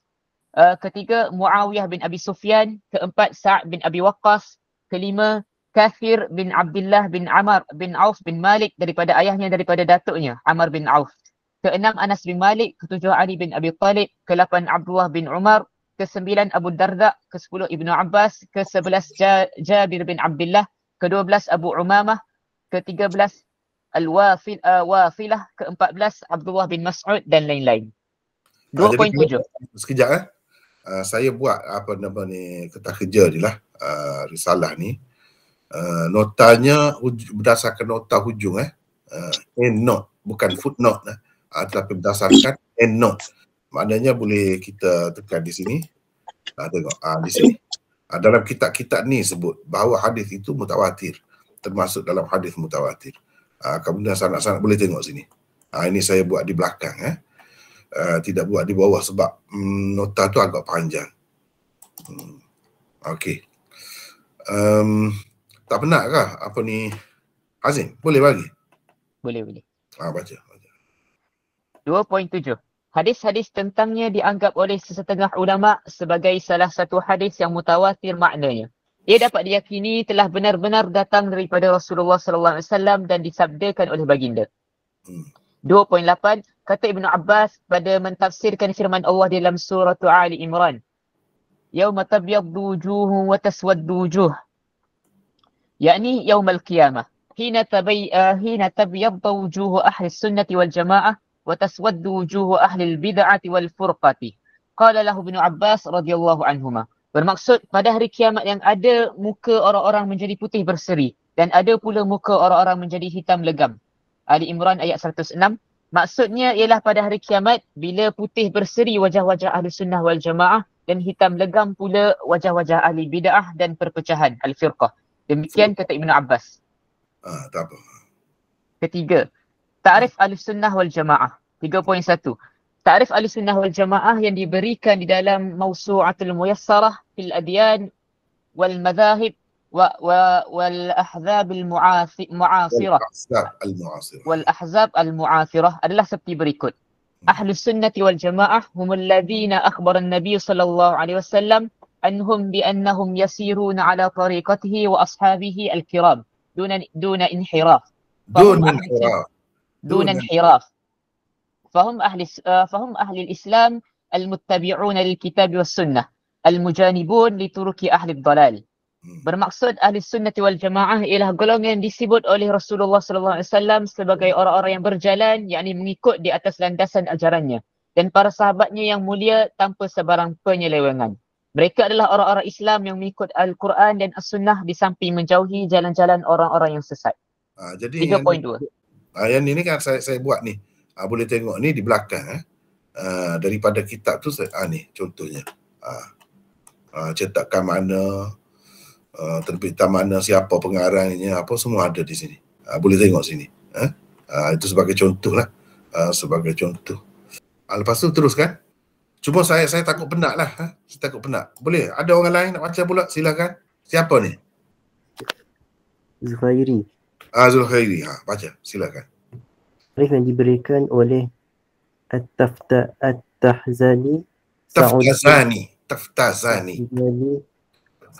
ketiga Muawiyah bin Abi Sufyan, keempat Sa'ad bin Abi Waqqas, kelima Kathir bin Abdullah bin Amr bin Auf bin Malik daripada ayahnya daripada datuknya Amr bin Auf, keenam Anas bin Malik, ketujuh Ali bin Abi Talib, ke-8 Abdullah bin Umar, ke-9 Abu Darda, ke-10 Ibnu Abbas, ke-11 Jabir bin Abdullah, ke-12 Abu Umamah, ke-13 Wafilah ke-14 Abdullah bin Mas'ud dan lain-lain. 2.7. Sekejap saya buat apa nama ni kertas kerja ni lah, risalah ni. Notanya berdasarkan nota hujung endnote, bukan footnote tetapi berdasarkan endnote. Maknanya boleh kita tekan di sini. Tengok di sini. Dalam kitab-kitab ni sebut bahawa hadis itu mutawatir, termasuk dalam hadis mutawatir. Kemudian sanad-sanad boleh tengok sini. Ini saya buat di belakang tidak buat di bawah sebab nota tu agak panjang. Okey. Tak penat kah apa ni Hazim? Boleh bagi? Boleh. Baca. 2.7. Hadis-hadis tentangnya dianggap oleh sesetengah ulama sebagai salah satu hadis yang mutawatir maknanya. Ia dapat diyakini telah benar-benar datang daripada Rasulullah sallallahu alaihi wasallam dan disabdakan oleh baginda. 2.8. Kata Ibnu Abbas pada mentafsirkan firman Allah dalam surah Ali Imran. Yauma tabyaddu wujuhun wa taswaddu wujuh. Yakni yaumul qiyamah. Hina tabyaddu wujuh ahli sunnati wal jamaah wa taswaddu wujuh ahli bid'ati wal furqati. Qala lahu Ibnu Abbas radhiyallahu anhuma. Bermaksud pada hari kiamat yang ada muka orang-orang menjadi putih berseri dan ada pula muka orang-orang menjadi hitam legam. Ali Imran ayat 106. Maksudnya ialah pada hari kiamat bila putih berseri wajah-wajah ahli sunnah wal jamaah dan hitam legam pula wajah-wajah ahli bid'ah dan perpecahan al-firqah. Demikian kata Ibnu Abbas. Tak apa. Ketiga, ta'rif ahli sunnah wal jamaah. 3.1. Ta'rif ahli sunnah wal jamaah yang diberikan di dalam Mawsu'atul Muyassarah fil Adyan wal Madhahib والأحزاب المعاصرة والأحزاب المعاصرة adalah seperti berikut. أهل السنة والجماعة هم الذين أخبر النبي صلى الله عليه وسلم عنهم بأنهم يسيرون على طريقته وأصحابه الكرام دون انحراف. دون انحراف. فهم أهل الإسلام المتبعون للكتاب والسنة المجانبون لترك أهل الضلال. Bermaksud ahli sunnati wal jamaah ialah golongan disebut oleh Rasulullah sallallahu alaihi wasallam sebagai orang-orang yang berjalan, yakni mengikut di atas landasan ajarannya, dan para sahabatnya yang mulia tanpa sebarang penyelewengan. Mereka adalah orang-orang Islam yang mengikut Al-Quran dan As-Sunnah di samping menjauhi jalan-jalan orang-orang yang sesat. Jadi 3.2. Yang ini kan saya buat ni. Boleh tengok ni di belakang daripada kitab tu ni contohnya. Cetakan mana, terbitan mana, siapa pengarangnya, apa semua ada di sini. Boleh tengok sini. Itu sebagai contoh lah. Sebagai contoh. Lepas tu teruskan. Cuma saya takut penat lah. Saya takut penat. Boleh? Ada orang lain nak baca pula? Silakan. Siapa ni? Zulkhairi. Zulkhairi. Baca. Silakan. Tarikh yang diberikan oleh At-Taftazani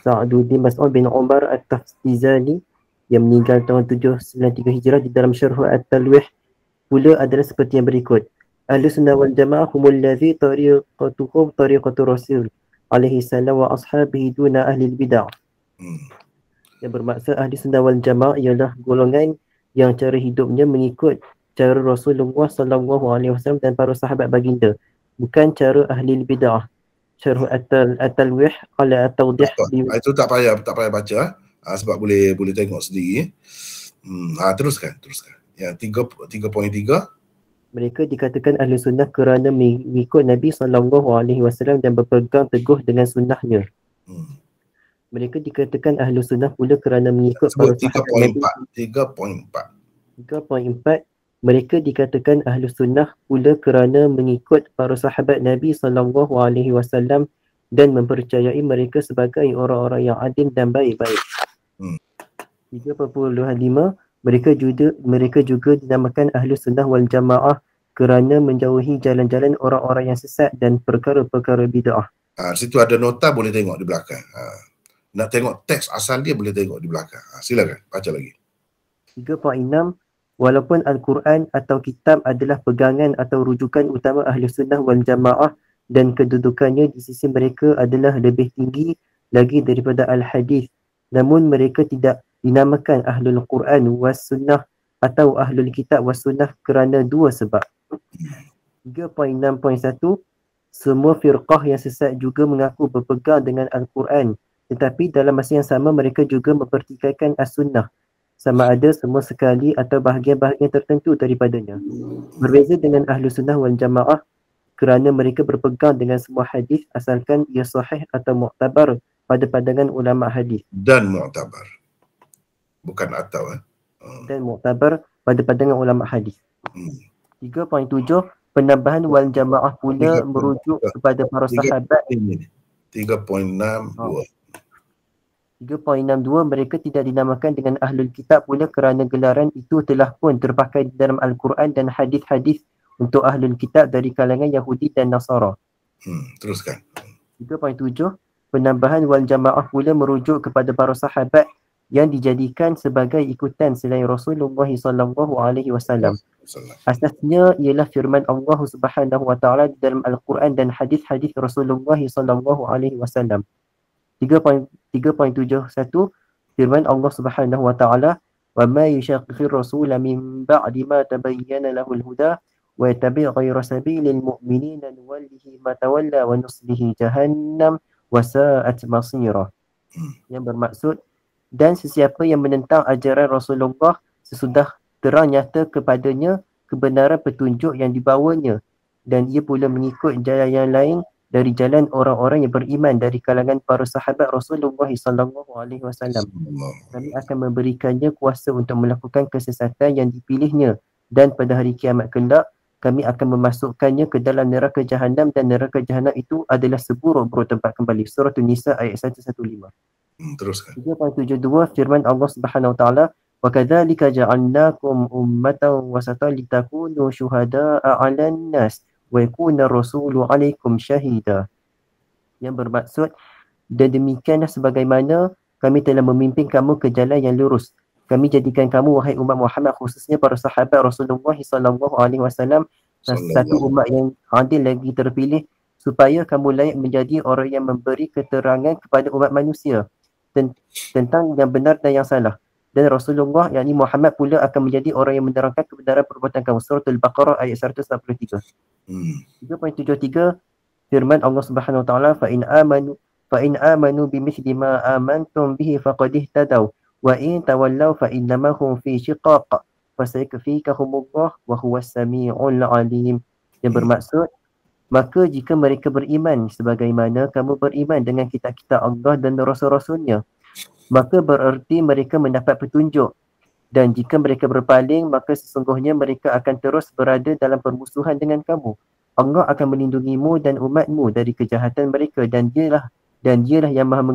Sa'duddin Mas'ud bin Umar At-Taftazani yang meninggal tahun 793 Hijrah di dalam Syarh At-Talwih pula adalah seperti yang berikut. Ahlus Sunnah wal Jamaah humul ladzi tariqatuhum tariqatu Rasul alaihi salam wa ashabihi duna ahli bid'ah. Yang bermaksud Ahli Sunnah wal Jamaah ialah golongan yang cara hidupnya mengikut cara Rasulullah sallallahu alaihi wasallam dan para sahabat baginda, bukan cara ahli bid'ah. Syarh At-Talwih ala At-Tawdih. Itu tak payah baca sebab boleh tengok sendiri. Teruskan. Yang 3.3. Mereka dikatakan ahli sunnah kerana mengikut Nabi sallallahu alaihi wasallam dan berpegang teguh dengan sunnahnya. Mereka dikatakan ahli sunnah pula kerana mengikut para sahabat Nabi. 3.4. Mereka dikatakan ahli sunnah pula kerana mengikut para sahabat Nabi sallallahu alaihi wasallam dan mempercayai mereka sebagai orang-orang yang adil dan baik-baik. 3.5. Mereka juga dinamakan ahli sunnah wal jamaah kerana menjauhi jalan-jalan orang-orang yang sesat dan perkara-perkara bid'ah. Situ ada nota, boleh tengok di belakang. Nak tengok teks asal dia, boleh tengok di belakang. Silakan baca lagi. 3.6. Walaupun Al-Quran atau kitab adalah pegangan atau rujukan utama ahli sunnah wal jamaah dan kedudukannya di sisi mereka adalah lebih tinggi lagi daripada Al-Hadith, namun mereka tidak dinamakan Ahlul Quran was Sunnah atau ahlul kitab was sunnah kerana dua sebab. 3.6.1 semua firqah yang sesat juga mengaku berpegang dengan Al-Quran, tetapi dalam masa yang sama mereka juga mempertikaikan as-sunnah, sama ada semua sekali atau bahagian-bahagian tertentu daripadanya. Berbeza dengan ahlu sunnah wal jamaah kerana mereka berpegang dengan semua hadis asalkan ia sahih atau mu'tabar pada pandangan ulama hadis. Dan mu'tabar. Bukan atau. Dan mu'tabar pada pandangan ulama hadis. Hmm. 3.7 penambahan wal jamaah pula merujuk kepada para sahabat. 3.62. 3.62 mereka tidak dinamakan dengan ahlul kitab pula kerana gelaran itu telah pun terpakai di dalam Al-Quran dan hadis-hadis untuk ahlul kitab dari kalangan Yahudi dan Nasara. Teruskan. 3.7 penambahan wal jamaah pula merujuk kepada para sahabat yang dijadikan sebagai ikutan selain Rasulullah sallallahu alaihi wasallam. Asasnya ialah firman Allah Subhanahu wa taala di dalam Al-Quran dan hadis-hadis Rasulullah sallallahu alaihi wasallam. 3.71 firman Allah Subhanahu wa taala, "Wa ma yushaqqir rasul min ba'di ma tabayyana lahu al-huda wa yattabi' ghayra sabilil mu'minina nuwallihi ma tawalla wa nuslihi jahannam wa sa'at masira." Yang bermaksud, dan sesiapa yang menentang ajaran Rasulullah sesudah terang nyata kepadanya kebenaran petunjuk yang dibawanya, dan ia pula mengikut jalan yang lain dari jalan orang-orang yang beriman dari kalangan para sahabat Rasulullah sallallahu alaihi wasallam, kami akan memberikannya kuasa untuk melakukan kesesatan yang dipilihnya, dan pada hari kiamat kelak kami akan memasukkannya ke dalam neraka jahanam, dan neraka jahanam itu adalah seburuk-buruk tempat kembali. Surah An-Nisa ayat 115. Teruskan. 3.72 firman Allah Subhanahu wa taala, "Wa kadzalika ja'alnakum ummatan wasatan litakunu syuhada'a 'alan nas wa yakuna rasulu 'alaikum syahida." Yang bermaksud, dan demikianlah sebagaimana kami telah memimpin kamu ke jalan yang lurus. Kami jadikan kamu wahai umat Muhammad, khususnya para sahabat Rasulullah sallallahu alaihi wasallam, satu umat yang adil lagi terpilih, supaya kamu layak menjadi orang yang memberi keterangan kepada umat manusia tentang yang benar dan yang salah. Dan Rasulullah yakni Muhammad pula akan menjadi orang yang menerangkan kebenaran perbuatan kamu. Surah Al-Baqarah ayat 143. 3.73 firman Allah Subhanahu wa taala, fa in amanu bimithli ma amantum bihi faqad ihtadaw wa in tawallaw fa innama hum fi shiqaq fasayakfikahumullah wa huwas samiul alim. Yang bermaksud, maka jika mereka beriman sebagaimana kamu beriman dengan kitab-kitab Allah dan Rasul-Rasulnya, maka bererti mereka mendapat petunjuk. Dan jika mereka berpaling, maka sesungguhnya mereka akan terus berada dalam permusuhan dengan kamu. Allah akan melindungimu dan umatmu dari kejahatan mereka, dan dialah yang maha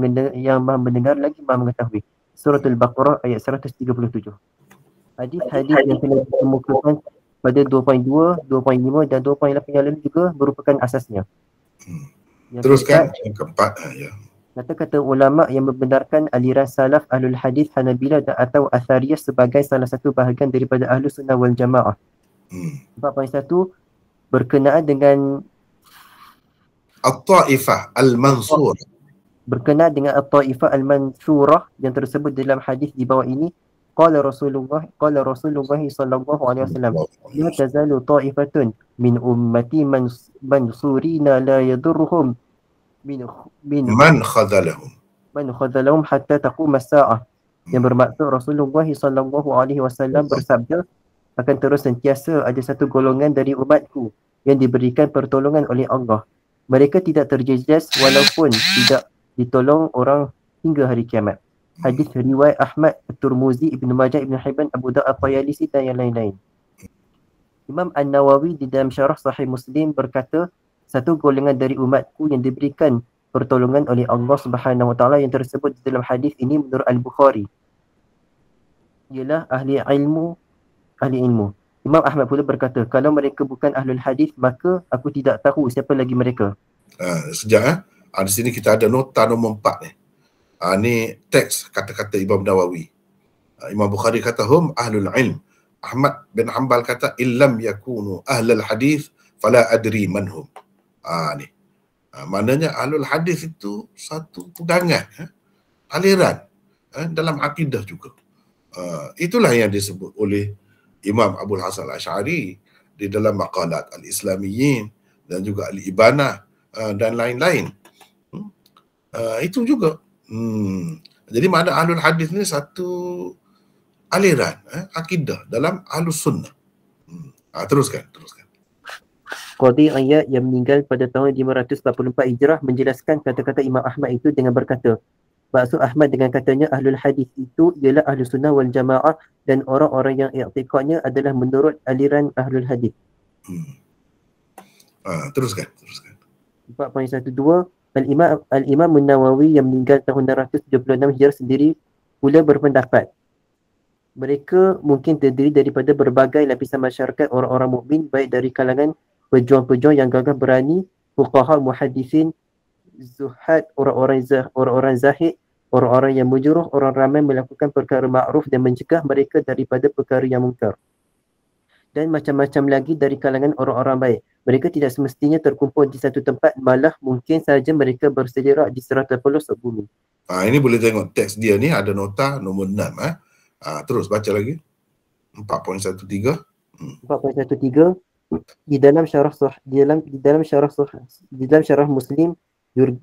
mendengar lagi maha mengetahui. Surah Al-Baqarah ayat 137. Hadis-hadis yang telah dikemukakan pada 2.2, 2.5 dan 2.8 yang lain juga merupakan asasnya. Teruskan yang keempat. Kata-kata ulama yang membenarkan aliran salaf ahlul hadis Hanabilah atau Athariyah sebagai salah satu bahagian daripada ahlu sunnah wal jamaah. 4.1 berkenaan dengan At-Ta'ifah Al-Mansurah. Berkenaan dengan At-Ta'ifah Al-Mansurah yang tersebut dalam hadis di bawah ini. Qala Rasulullah sallallahu alaihi wasallam, la tazalu ta'ifatun min ummati mansurina la yadurruhum man khadalahum hatta taqum as-sa'ah. Yang bermaksud Rasulullah sallallahu alaihi wasallam bersabda, akan terus sentiasa ada satu golongan dari umatku yang diberikan pertolongan oleh Allah. Mereka tidak terjejas walaupun tidak ditolong orang hingga hari kiamat. Hadis riwayat Ahmad, At-Tirmizi, Ibn Majah, Ibn Hibban, Abu Dawud, At-Tayalisi dan yang lain-lain. Imam An-Nawawi di dalam syarah Sahih Muslim berkata, satu golongan dari umatku yang diberikan pertolongan oleh Allah Subhanahu wa taala yang tersebut di dalam hadis ini menurut Al-Bukhari ialah ahli ilmu. Imam Ahmad pula berkata, kalau mereka bukan ahlul hadis, maka aku tidak tahu siapa lagi mereka. Sekejap di sini kita ada nota nombor 4 ni. Ni teks kata-kata Imam Nawawi. Imam Bukhari kata hum ahlul ilm. Ahmad bin Hanbal kata illam yakunu ahlul hadis fala adri manhum. Ni. Maknanya ahlul hadis itu satu pegangan, aliran dalam akidah juga. Itulah yang disebut oleh Imam Abul Hasan Al-Asy'ari di dalam maqalat Al-Islamiyyin dan juga Al-Ibanah dan lain-lain. Itu juga. Jadi makna Ahlul Hadis ni satu aliran akidah dalam Ahlus Sunnah. Teruskan. Qadhi Iyad yang meninggal pada tahun 544 Hijrah menjelaskan kata-kata Imam Ahmad itu dengan berkata, maksud Ahmad dengan katanya Ahlul Hadis itu ialah Ahlus Sunnah wal Jamaah dan orang-orang yang i'tiqadnya adalah menurut aliran Ahlul Hadis. Teruskan. 4.12 Al-Imam An-Nawawi yang meninggal tahun 676 Hijrah sendiri pula berpendapat mereka mungkin terdiri daripada berbagai lapisan masyarakat orang-orang mukmin, baik dari kalangan pejuang-pejuang yang gagah berani, fuqaha, muhaddisin, zuhad, orang-orang zahid, orang-orang yang mujurah, orang ramai melakukan perkara ma'ruf dan mencegah mereka daripada perkara yang mungkar, dan macam-macam lagi dari kalangan orang-orang baik. Mereka tidak semestinya terkumpul di satu tempat, malah mungkin saja mereka berselerak di serata pelosok bumi. Ini boleh tengok teks dia ni ada nota nombor 6. Terus baca lagi. 4.13. Di dalam syarah Muslim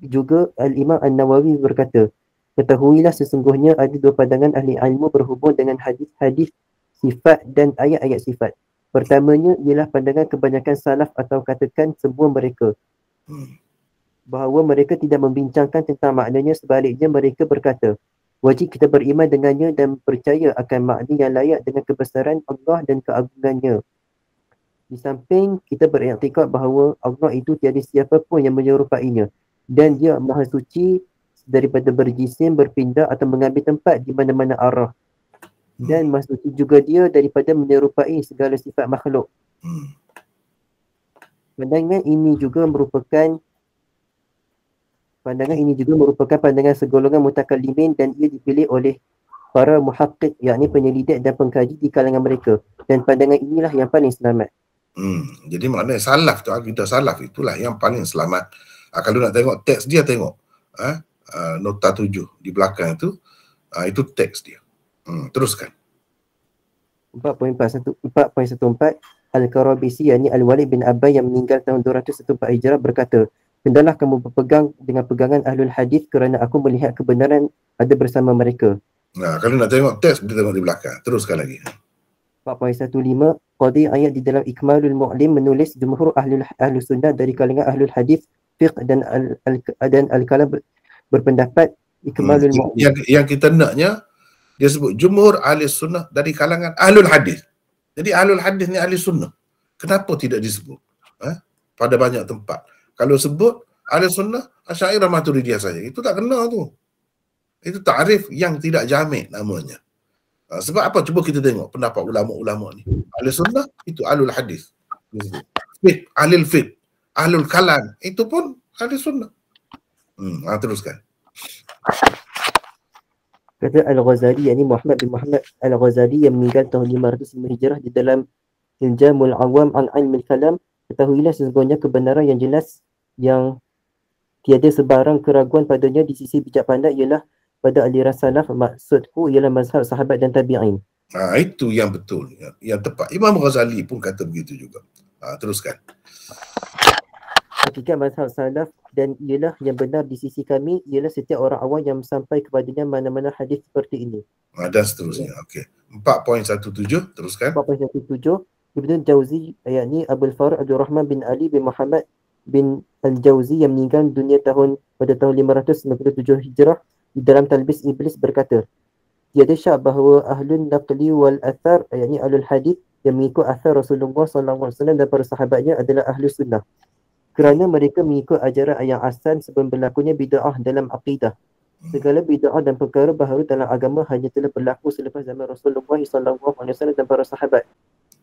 juga Al-Imam An-Nawawi berkata, ketahuilah sesungguhnya ada dua pandangan ahli ilmu berhubung dengan hadis-hadis sifat dan ayat-ayat sifat. Pertamanya ialah pandangan kebanyakan salaf atau katakan semua mereka, bahawa mereka tidak membincangkan tentang maknanya. Sebaliknya mereka berkata, wajib kita beriman dengannya dan percaya akan makna yang layak dengan kebesaran Allah dan keagungannya. Di samping kita beriktikad bahawa Allah itu tiada siapa pun yang menyerupainya dan dia maha suci daripada berjisim, berpindah atau mengambil tempat di mana-mana arah, dan maha suci juga dia daripada menyerupai segala sifat makhluk. Pandangan ini juga merupakan pandangan segolongan mutakallimin dan ia dipilih oleh para muhaqqiq, yakni penyelidik dan pengkaji di kalangan mereka, dan pandangan inilah yang paling selamat. Jadi maknanya salaf tu, akidah salaf itulah yang paling selamat. Kalau nak tengok teks dia, tengok nota 7 di belakang itu teks dia. Teruskan. 4.14 Al-Karabisi, yakni Al-Walid bin Abbas yang meninggal tahun 214 Hijrah berkata, hendaklah kamu berpegang dengan pegangan Ahlul Hadis kerana aku melihat kebenaran ada bersama mereka. Kalau nak tengok teks, kita tengok di belakang. Teruskan lagi. 4.15 Qadhi Iyad di dalam Ikmalul Mu'lim menulis jumhur Ahlus Sunnah dari kalangan Ahlul Hadis, fiqh dan al-kalam berpendapat Ikmalul Mu'lim. Yang kita naknya dia sebut jumhur Ahlus Sunnah dari kalangan Ahlul Hadis. Jadi Ahlul Hadis ni Ahli Sunnah. Kenapa tidak disebut pada banyak tempat? Kalau sebut Ahli Sunnah, Asy'ariyah Maturidiyah saja, itu tak kena tu. Itu takrif yang tidak jamik namanya. Sebab apa? Cuba kita tengok pendapat ulama-ulama ni. Ahli Sunnah itu Ahlul Hadis. Fiqh, Ahlul Fiqh, Ahlul Kalam, itu pun Ahli Sunnah. Teruskan. Kata Al-Ghazali, yakni Muhammad bin Muhammad Al-Ghazali yang meninggal tahun 505 Hijrah di dalam Iljamul Awam an Ilmil Kalam, ketahuilah sesungguhnya kebenaran yang jelas yang tiada sebarang keraguan padanya di sisi bijak pandai ialah pada aliran salaf. Maksudku ialah mazhab sahabat dan tabi'in. Itu yang betul, yang tepat. Imam Ghazali pun kata begitu juga. Teruskan. Hakikat mazhab salaf dan ialah yang benar di sisi kami ialah setiap orang awam yang sampai kepadanya mana-mana hadis seperti ini. Dan seterusnya. Okey. 4.17 teruskan. 4.17 Ibn Jauzi, yakni Abul Farah Abdul Rahman bin Ali bin Muhammad bin Al-Jauzi yang meninggal dunia pada tahun 597 Hijrah di dalam Talbis Iblis berkata, tiada syak bahawa ahlun naqli wal athar, yakni ahlul hadis yang mengikut athar Rasulullah SAW dan para sahabatnya adalah ahlu sunnah, kerana mereka mengikut ajaran yang asal sebelum berlakunya bid'ah dalam akidah. Segala bid'ah dan perkara baharu dalam agama hanya telah berlaku selepas zaman Rasulullah SAW dan para sahabat.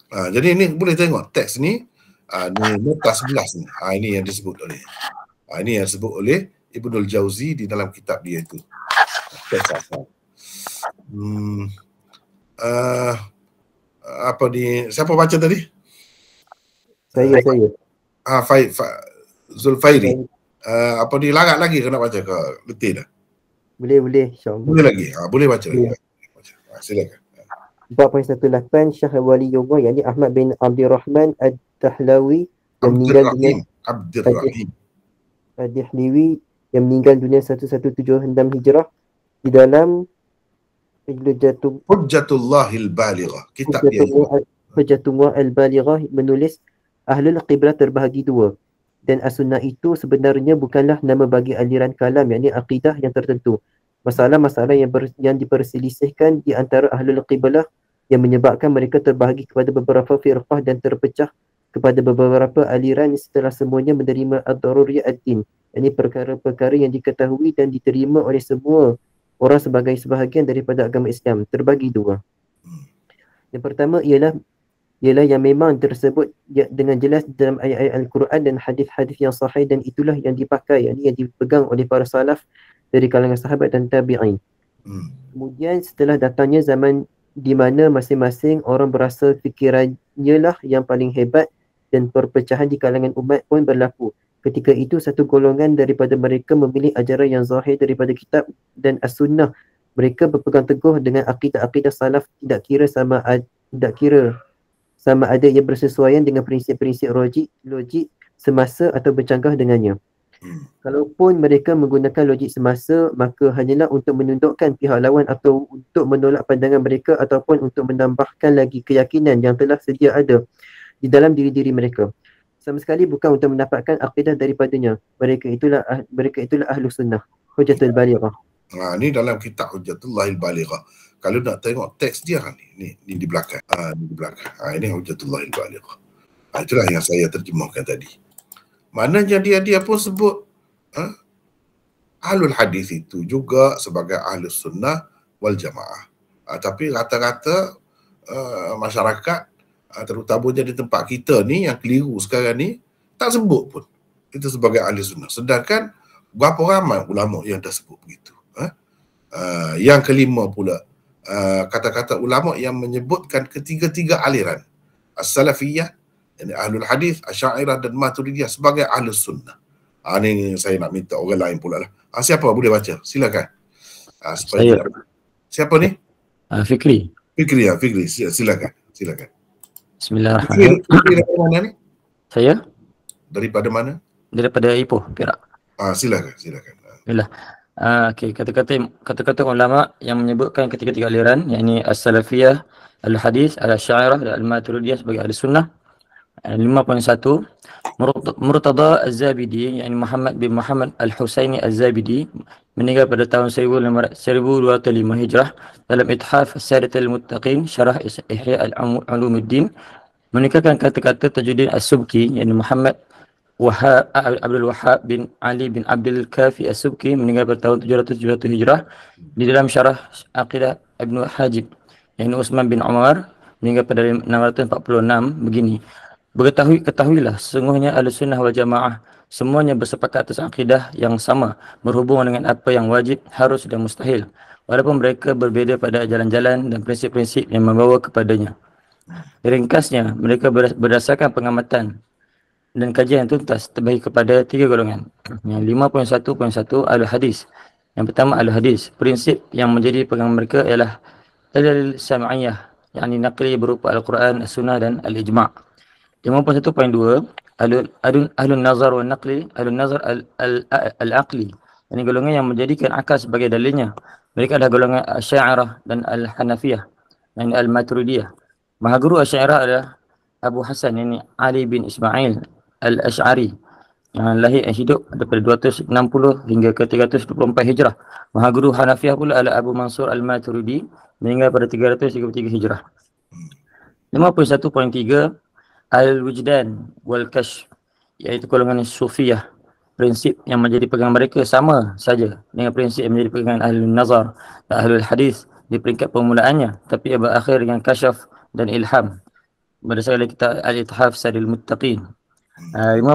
Jadi ini boleh tengok teks ni, ni nota 11 ni. Ini yang disebut oleh ini yang disebut oleh Ibnul Jauzi di dalam kitab dia itu. Teks asal. Apa ni, siapa baca tadi? Saya. Zulfairi. Apa ni, larat lagi kena baca ke letih dah? Boleh insya-Allah. Boleh lagi. Boleh baca lagi. Silakan. 4.18 Syekh Waliyullah yakni Ahmad bin Abdul Rahman Ad-Dahlawi yang meninggal dunia Abdurrahim Ad-Dahlawi yang meninggal dunia 1176 Hijrah di dalam Hujjatullahil Balighah, kitab dia ini. Hujjatullah Al-Balighah menulis Ahlul Qiblah terbahagi dua, dan as-sunnah itu sebenarnya bukanlah nama bagi aliran kalam yakni akidah yang tertentu. Masalah-masalah yang diperselisihkan di antara Ahlul Qiblah yang menyebabkan mereka terbahagi kepada beberapa firqah dan terpecah kepada beberapa aliran setelah semuanya menerima ad-daruriyat ad-din, yakni perkara-perkara yang diketahui dan diterima oleh semua orang sebagai sebahagian daripada agama Islam, terbagi dua. Yang pertama ialah yang memang tersebut dengan jelas dalam ayat-ayat Al-Quran dan hadis-hadis yang sahih, dan itulah yang dipakai, yang dipegang oleh para salaf dari kalangan sahabat dan tabi'in. Kemudian setelah datangnya zaman di mana masing-masing orang berasa fikirannya lah yang paling hebat dan perpecahan di kalangan umat pun berlaku. Ketika itu satu golongan daripada mereka memilih ajaran yang zahir daripada kitab dan as-sunnah. Mereka berpegang teguh dengan akidah-akidah salaf, tidak kira sama ada yang bersesuaian dengan prinsip-prinsip logik semasa atau bercanggah dengannya. Kalaupun mereka menggunakan logik semasa, maka hanyalah untuk menundukkan pihak lawan atau untuk menolak pandangan mereka ataupun untuk menambahkan lagi keyakinan yang telah sedia ada di dalam diri-diri mereka. Sama sekali bukan untuk mendapatkan akidah daripadanya. Mereka itulah ahlu sunnah. Hujjatul Balighah. Ni dalam kitab Hujjatullahil Balighah. Kalau nak tengok teks dia ni di belakang. Ni di belakang. Ini Hujjatullahil Balighah. Itulah yang saya terjemahkan tadi. Maknanya dia pun sebut ahlul hadis itu juga sebagai ahlus sunnah wal jamaah. Tapi rata-rata masyarakat terutamanya di tempat kita ni yang keliru sekarang ni tak sebut pun kita sebagai ahli sunnah, sedangkan berapa ramai ulama yang dah sebut begitu. Yang kelima pula, kata-kata ulama yang menyebutkan ketiga-tiga aliran as-salafiyah, yani ahlul hadis, asy'ariyah dan maturidiyah sebagai ahli sunnah. Ni saya nak minta orang lain pula lah. Siapa boleh baca? Silakan. Saya. Siapa ni? Fikri. Fikri, silakan. Bismillahirrahmanirrahim. Daripada mana ni? Saya? Daripada mana? Daripada Ipoh, Perak. Silakan. Bismillah. Okey, kata-kata ulama yang menyebutkan ketiga-tiga aliran, yakni as-salafiyah, al-hadis, al-asy'ariyah dan al-maturidiyah sebagai ahli sunnah. 5.1 Murtada Az-Zabidi, yakni Muhammad bin Muhammad Al-Husaini Az-Zabidi, meninggal pada tahun 1205 Hijrah dalam Ithaf As-Sadatul Muttaqin Syarah Ihya Al-Ulumuddin, menikahkan kata-kata Tajuddin As-Subki, yakni Muhammad Abdul Wahhab bin Ali bin Abdul Kafi As-Subki, meninggal pada tahun 771 Hijrah di dalam Syarah Aqidah Ibnu Hajib, yakni Utsman bin Umar, meninggal pada 646 begini. Ketahuilah, sesungguhnya Ahlussunnah wal Jamaah semuanya bersepakat atas akidah yang sama berhubung dengan apa yang wajib, harus dan mustahil, walaupun mereka berbeza pada jalan-jalan dan prinsip-prinsip yang membawa kepadanya. Ringkasnya, mereka berdasarkan pengamatan dan kajian yang tuntas terbagi kepada tiga golongan. Yang 5.1.1 Ahlul Hadis. Yang pertama Ahlul Hadis. Prinsip yang menjadi pegangan mereka ialah dalil sam'iyah, yakni naqli berupa Al-Quran, As-Sunnah dan Al-Ijma'. 51.2 Ahlun Nazar wa Naqli, Ahlun Nazar Al-Aqli, ini golongan yang menjadikan akal sebagai dalilnya. Mereka adalah golongan Asy'ariyah dan Al-Hanafiyah, yang Al-Maturidiyah. Mahaguru Asy'ariyah adalah Abu Hasan, ini Ali bin Ismail Al-Ash'ari, yang lahir dan hidup daripada 260 hingga ke 324 Hijrah. Mahaguru Hanafiyah pula adalah Abu Mansur Al-Maturidi, meninggal pada 333 Hijrah. 51.3 Al-Wujdan wal-Kashf, iaitu golongan Sufiyah. Prinsip yang menjadi pegangan mereka sama saja dengan prinsip yang menjadi pegangan Ahlul Nazar dan Ahlul Hadis di peringkat permulaannya, tapi ia berakhir dengan kasyaf dan ilham berdasarkan kitab Al-Ithaf Sadil Muttaqin. 5.2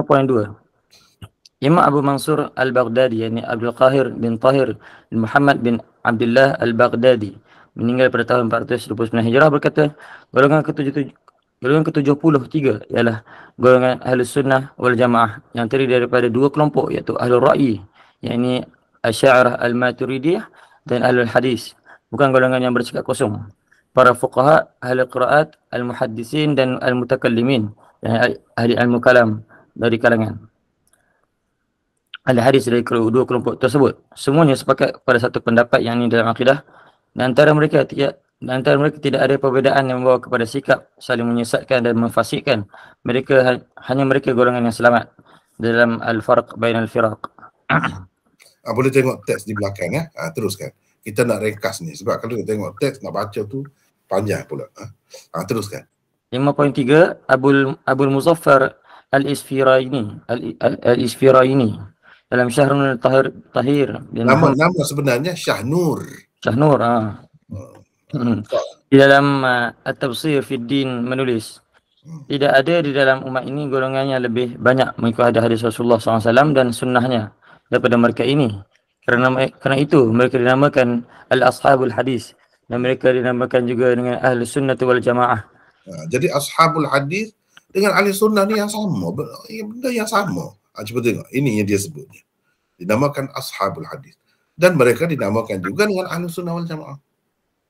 Imam Abu Mansur Al-Baghdadi, yakni Abdul Qahir bin Tahir bin Muhammad bin Abdullah Al-Baghdadi, meninggal pada tahun 429 Hijrah, berkata, golongan ke-73 ialah golongan Ahlus Sunnah wal Jamaah yang terdiri daripada dua kelompok, iaitu Ahlul Ra'yi, yakni Asy'ariyah Al-Maturidiyah, dan Ahlul Hadis, bukan golongan yang bercakap kosong. para fuqaha, ahli qiraat, al-muhaddisin dan al-mutakallimin, ahli ilmu kalam dari kalangan ahli hadis dari kedua kelompok tersebut. Semuanya sepakat pada satu pendapat yang ini dalam akidah. Dan antara mereka tidak ada perbezaan yang membawa kepada sikap saling menyesatkan dan memfasikkan. Hanya mereka golongan yang selamat dalam al-farq bain al-firaq. Boleh tengok teks di belakang ya. Teruskan. Kita nak ringkas ni sebab kalau tengok teks nak baca tu panjang pula. Teruskan. 5.3 Abul Muzaffar al-Isfiraini dalam Syahrul Tahir. Nama sebenarnya Syahnur. Syahnur. Di dalam At-Tafsir fi Din menulis, tidak ada di dalam umat ini golongan yang lebih banyak mengikuti hadis Rasulullah SAW dan sunnahnya daripada mereka ini. Kerana itu mereka dinamakan al-ashabul hadis dan mereka dinamakan juga dengan ahli sunnah wal jamaah. Jadi ashabul hadis dengan ahli sunnah ni yang sama, benda yang sama. Cuba tengok, ini yang dia sebutnya. Dinamakan ashabul hadis. Dan mereka dinamakan juga dengan ahli sunnah wal jamaah.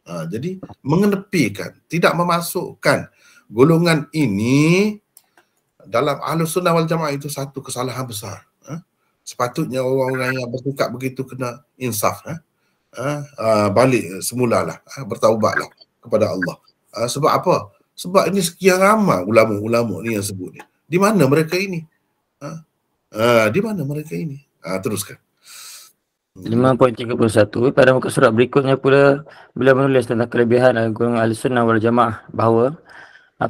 Jadi mengenepikan, tidak memasukkan golongan ini dalam ahli sunnah wal jamaah itu satu kesalahan besar. Sepatutnya orang-orang yang bersikap begitu kena insaf. Balik semulalah, bertaubatlah kepada Allah. Sebab apa? Sebab ini sekian ramai ulama-ulama ni yang sebut ni. Di mana mereka ini? Di mana mereka ini? Teruskan. 5.31 pada muka surat berikutnya pula beliau menulis tentang kelebihan golongan ahli sunnah wal jamaah bahawa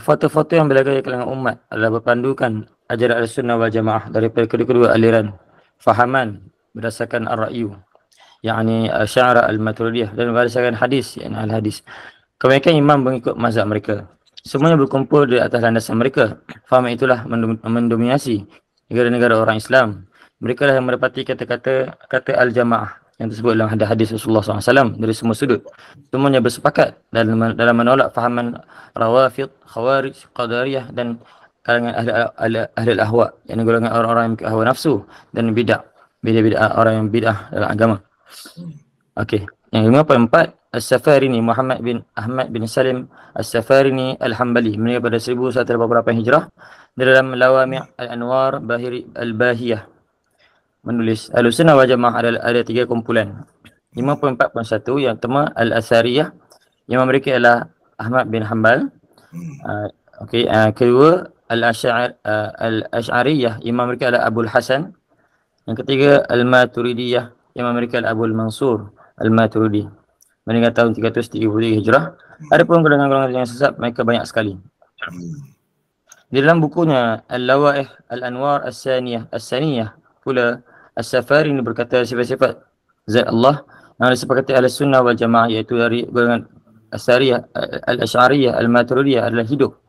foto-foto yang berlaku di kalangan umat adalah berpandukan ajaran ahli sunnah wal jamaah daripada kedua-dua aliran fahaman berdasarkan ar-ra'yu, yakni Asy'ariyah al-Maturidiyah, dan berdasarkan hadis, yakni al-hadis. Kebanyakan imam mengikut mazhab mereka. Semuanya berkumpul di atas landasan mereka. Faham itulah mendominasi negara-negara orang Islam. Mereka lah yang mendapati kata al-jamaah yang tersebut dalam hadis Rasulullah SAW dari semua sudut. Semuanya bersepakat dalam menolak fahaman Rawafid, Khawarij, Qadariyah dan kalangan ahli al-ahwa, yang golongan orang-orang yang hawa nafsu dan bid'ah, orang yang bid'ah dalam agama. Okey, yang 5.4 As-Safarini Muhammad bin Ahmad bin Salim As-Safarini Al-Hambali meninggal pada 1188 Hijrah dalam Lawami' Al-Anwar Al-Bahiyah menulis Ahlussunnah wal Jamaah ada tiga kumpulan. 5.4.1 yang pertama Al-Asariyah, yang mereka adalah Ahmad bin Hanbal. Kedua Al-Asy'ariyah, imam mereka adalah Abul Hasan. Yang ketiga Al-Maturidiyah, imam mereka adalah Abul Mansur Al-Maturidi, meninggal tahun 333 Hijrah. Adapun golongan-golongan yang sesat mereka banyak sekali. Di dalam bukunya Al-Lawaih Al-Anwar As-Saniyah pula As-Safarini berkata sifat-sifat zat Allah yang disepakati ahli sunnah wal jamaah, iaitu dari golongan Asariyah, Al-Asy'ariyah, Al-Maturidiyah adalah hidup,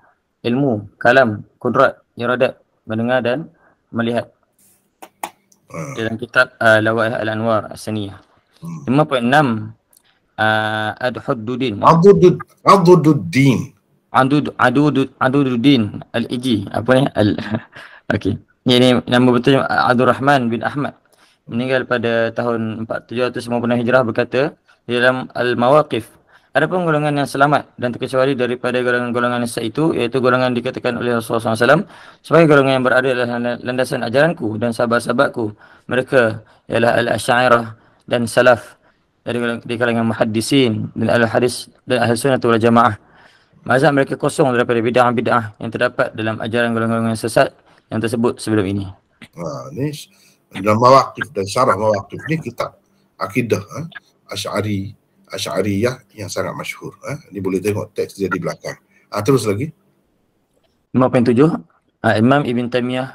ilmu, kalam, kudrat, iradat, mendengar dan melihat. Dalam kitab Lawaih Al-Anwar As-Saniyah. 5.6 Adhuddin Al-Iji. Apa ni? Okey. Ini nama betulnya Abdul Rahman bin Ahmad, meninggal pada tahun 756 Hijrah, berkata di dalam Al-Mawaqif, adapun golongan yang selamat dan terkecuali daripada golongan-golongan sesat itu, iaitu golongan dikatakan oleh Rasulullah SAW sebagai golongan yang berada dalam landasan ajaranku dan sahabat-sahabatku. Mereka ialah Al-Asy'ariyah dan Salaf di kalangan muhaddisin dan al-hadis dan ahli sunnah wal jamaah. Mazhab mereka kosong daripada bid'ah-bid'ah yang terdapat dalam ajaran golongan-golongan sesat yang tersebut sebelum ini. Ni dalam Mawaqif dan Syarah Mawaqif ni kitab akidah Asy'ariyah yang sangat masyhur. Ni boleh tengok teks dia di belakang. Terus lagi. 5.7 Imam Ibn Taymiyah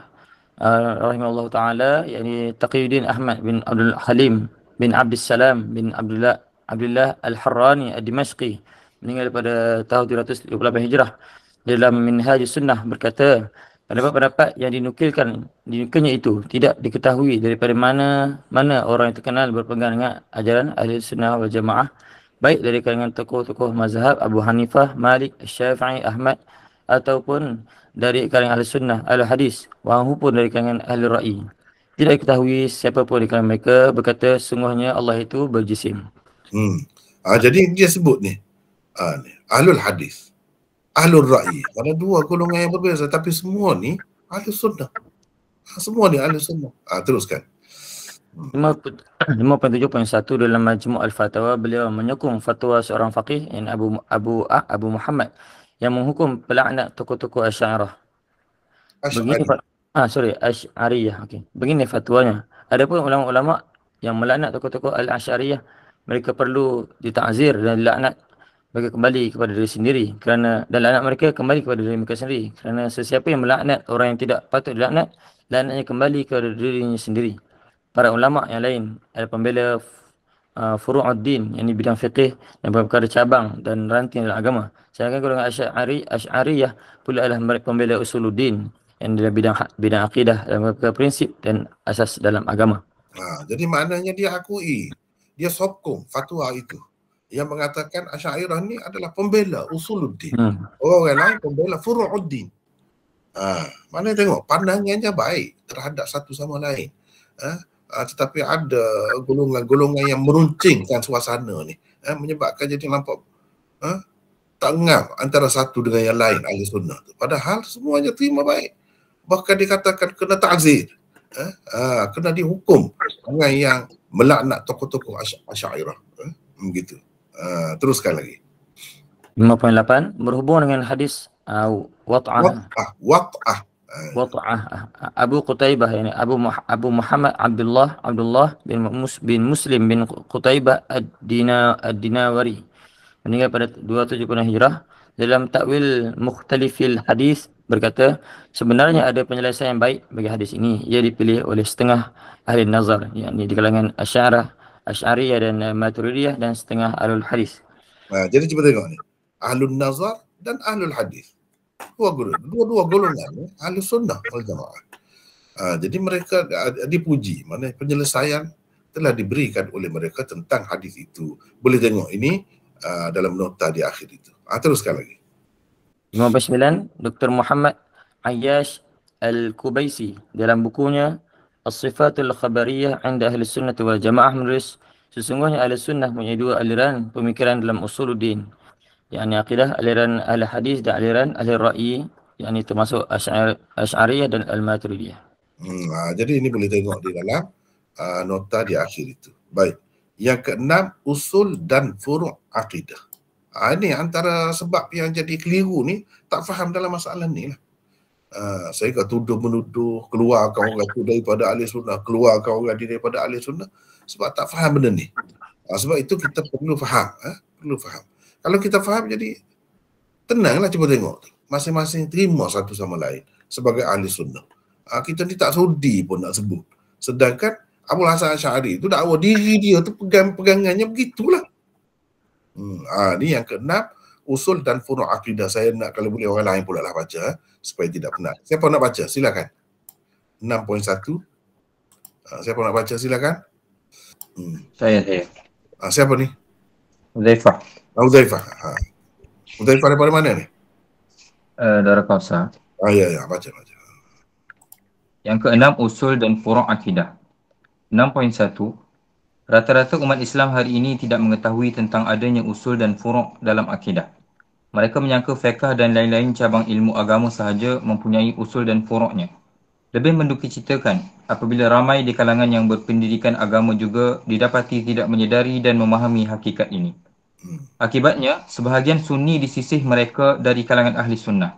rahimahullah ta'ala, yakni Taqiyuddin Ahmad bin Abdul Halim bin Abdus Salam bin Abdullah Al-Harrani Ad-Dimashqi, meninggal pada tahun 338 Hijrah, dalam Minhajus Sunnah berkata, pendapat-pendapat yang dinukilnya itu tidak diketahui daripada mana orang yang terkenal berpegang dengan ajaran ahli sunnah wal jamaah, baik dari kalangan tokoh-tokoh mazhab Abu Hanifah, Malik, Syafi'i, Ahmad, ataupun dari kalangan ahli sunnah, ahli hadis, walaupun dari kalangan ahli ra'i. Tidak diketahui siapa pun di kalangan mereka berkata sungguhnya Allah itu berjisim. Jadi dia sebut ni Ni. Ahlul hadis, ahlul ra'yi. Ada dua golongan yang berbeza tapi semua ni ahli sunnah. Semua ni ahli sunnah. Teruskan. 57.1 dalam Majmu' Al-Fatawa, beliau menyokong fatwa seorang faqih yang Abu Muhammad yang menghukum pelaknat tokoh-tokoh Asy'ariyah. Begini Asy'ariyah. Okey. Begini fatwanya. Adapun ulama-ulama yang melaknat tokoh-tokoh Al-Asy'ariyah, mereka perlu ditakzir dan dilaknat mereka kembali kepada diri sendiri dan laknat mereka kembali kepada diri mereka sendiri, kerana sesiapa yang melaknat orang yang tidak patut dilaknat, laknatnya kembali kepada dirinya sendiri. Para ulama yang lain ada pembela furu'uddin, yang di bidang fiqih dan perkara cabang dan ranting dalam agama. Sedangkan golongan Asy'ariyah pula adalah pembela usuluddin, yang dalam bidang akidah dan perkara prinsip dan asas dalam agama. Jadi maknanya dia akui, dia sokong fatwa itu yang mengatakan Asy'ariyah ni adalah pembela usuluddin. Orang lain pembela furu'uddin. Mana tengok pandangannya baik terhadap satu sama lain. Tetapi ada golongan-golongan yang meruncingkan suasana ni, menyebabkan jadi nampak tak ngam antara satu dengan yang lain ahli sunnah tu. Padahal semuanya terima baik. Bahkan dikatakan kena ta'zir, kena dihukum dengan yang melaknat tokoh-tokoh Asy'ariyah. Begitu. Teruskan lagi. 5.8 berhubung dengan hadis Wat'ah Abu Qutaibah, yani Abu Muhammad Abdullah bin Muslim bin Qutaibah ad-Dinawari, meninggal pada 270 Hijrah. Dalam takwil mukhtalifil hadis berkata, sebenarnya ada penyelesaian yang baik bagi hadis ini. Ia dipilih oleh setengah ahli nazar, yakni di kalangan Asy'ariyah dan Maturidiyah, dan setengah ahlul hadis. Jadi cuba tengok ni, ahlul nazar dan ahlul hadis, dua golongan ahli sunnah wal jamaah. Jadi mereka dipuji, mana penyelesaian telah diberikan oleh mereka tentang hadis itu. Boleh tengok ini dalam nota di akhir itu. Teruskan lagi. 59, Dr. Muhammad Ayyash Al-Kubaisi dalam bukunya As-Sifatul Khabariyah 'inda Ahli Sunnah wal Jamaah menulis, sesungguhnya Ahli Sunnah punya dua aliran pemikiran dalam usuluddin, yakni akidah, aliran ahli hadis dan aliran ahli ra'yi, yakni termasuk Asy'ariyah dan Al-Maturidiyah. Jadi ini boleh tengok di dalam nota di akhir itu. Baik. Yang keenam, usul dan furu' akidah. Ini antara sebab yang jadi keliru ni, tak faham dalam masalah ni lah. Saya kata tuduh-menuduh, keluarkan orang itu daripada ahli sunnah, keluarkan orang daripada ahli sunnah, sebab tak faham benda ni. Sebab itu kita perlu faham. Perlu faham. Kalau kita faham, jadi tenanglah. Cuba tengok, masing-masing terima satu sama lain sebagai ahli sunnah. Kita ni tak sudi pun nak sebut. Sedangkan Abu Hasan Asy'ari itu dakwa diri dia tu pegangannya begitulah. Ni yang keenam, usul dan furu' akidah. Saya nak kalau boleh orang lain pula lah baca supaya tidak penat. Siapa nak baca? Silakan. 6.1. Siapa nak baca? Silakan. Saya. Siapa ni? Huzaifah. Huzaifah. Huzaifah daripada mana ni? Darah Kausa. Ya, baca. Yang keenam, usul dan furu' akidah. 6.1. Rata-rata umat Islam hari ini tidak mengetahui tentang adanya usul dan furu' dalam akidah. Mereka menyangka fiqh dan lain-lain cabang ilmu agama sahaja mempunyai usul dan furu'nya. Lebih mendukacitakan apabila ramai di kalangan yang berpendidikan agama juga didapati tidak menyedari dan memahami hakikat ini. Akibatnya, sebahagian sunni disisih mereka dari kalangan ahli sunnah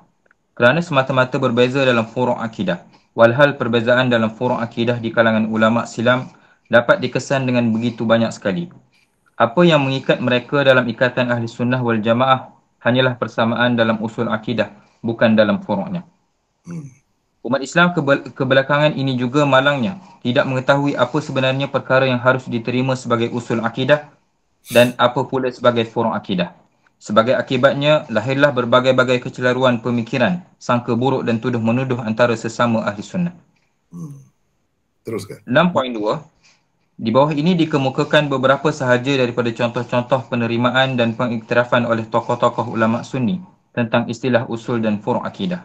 kerana semata-mata berbeza dalam furu' akidah. Walhal perbezaan dalam furu' akidah di kalangan ulama' silam dapat dikesan dengan begitu banyak sekali. Apa yang mengikat mereka dalam ikatan ahli sunnah wal jamaah hanyalah persamaan dalam usul akidah, bukan dalam furu'nya. Umat Islam kebelakangan ini juga malangnya tidak mengetahui apa sebenarnya perkara yang harus diterima sebagai usul akidah dan apa pula sebagai furu' akidah. Sebagai akibatnya, lahirlah berbagai-bagai kecelaruan pemikiran, sangka buruk dan tuduh-menuduh antara sesama ahli sunnah. Teruskan. 6.2. Di bawah ini dikemukakan beberapa sahaja daripada contoh-contoh penerimaan dan pengiktirafan oleh tokoh-tokoh ulama sunni tentang istilah usul dan furu' akidah.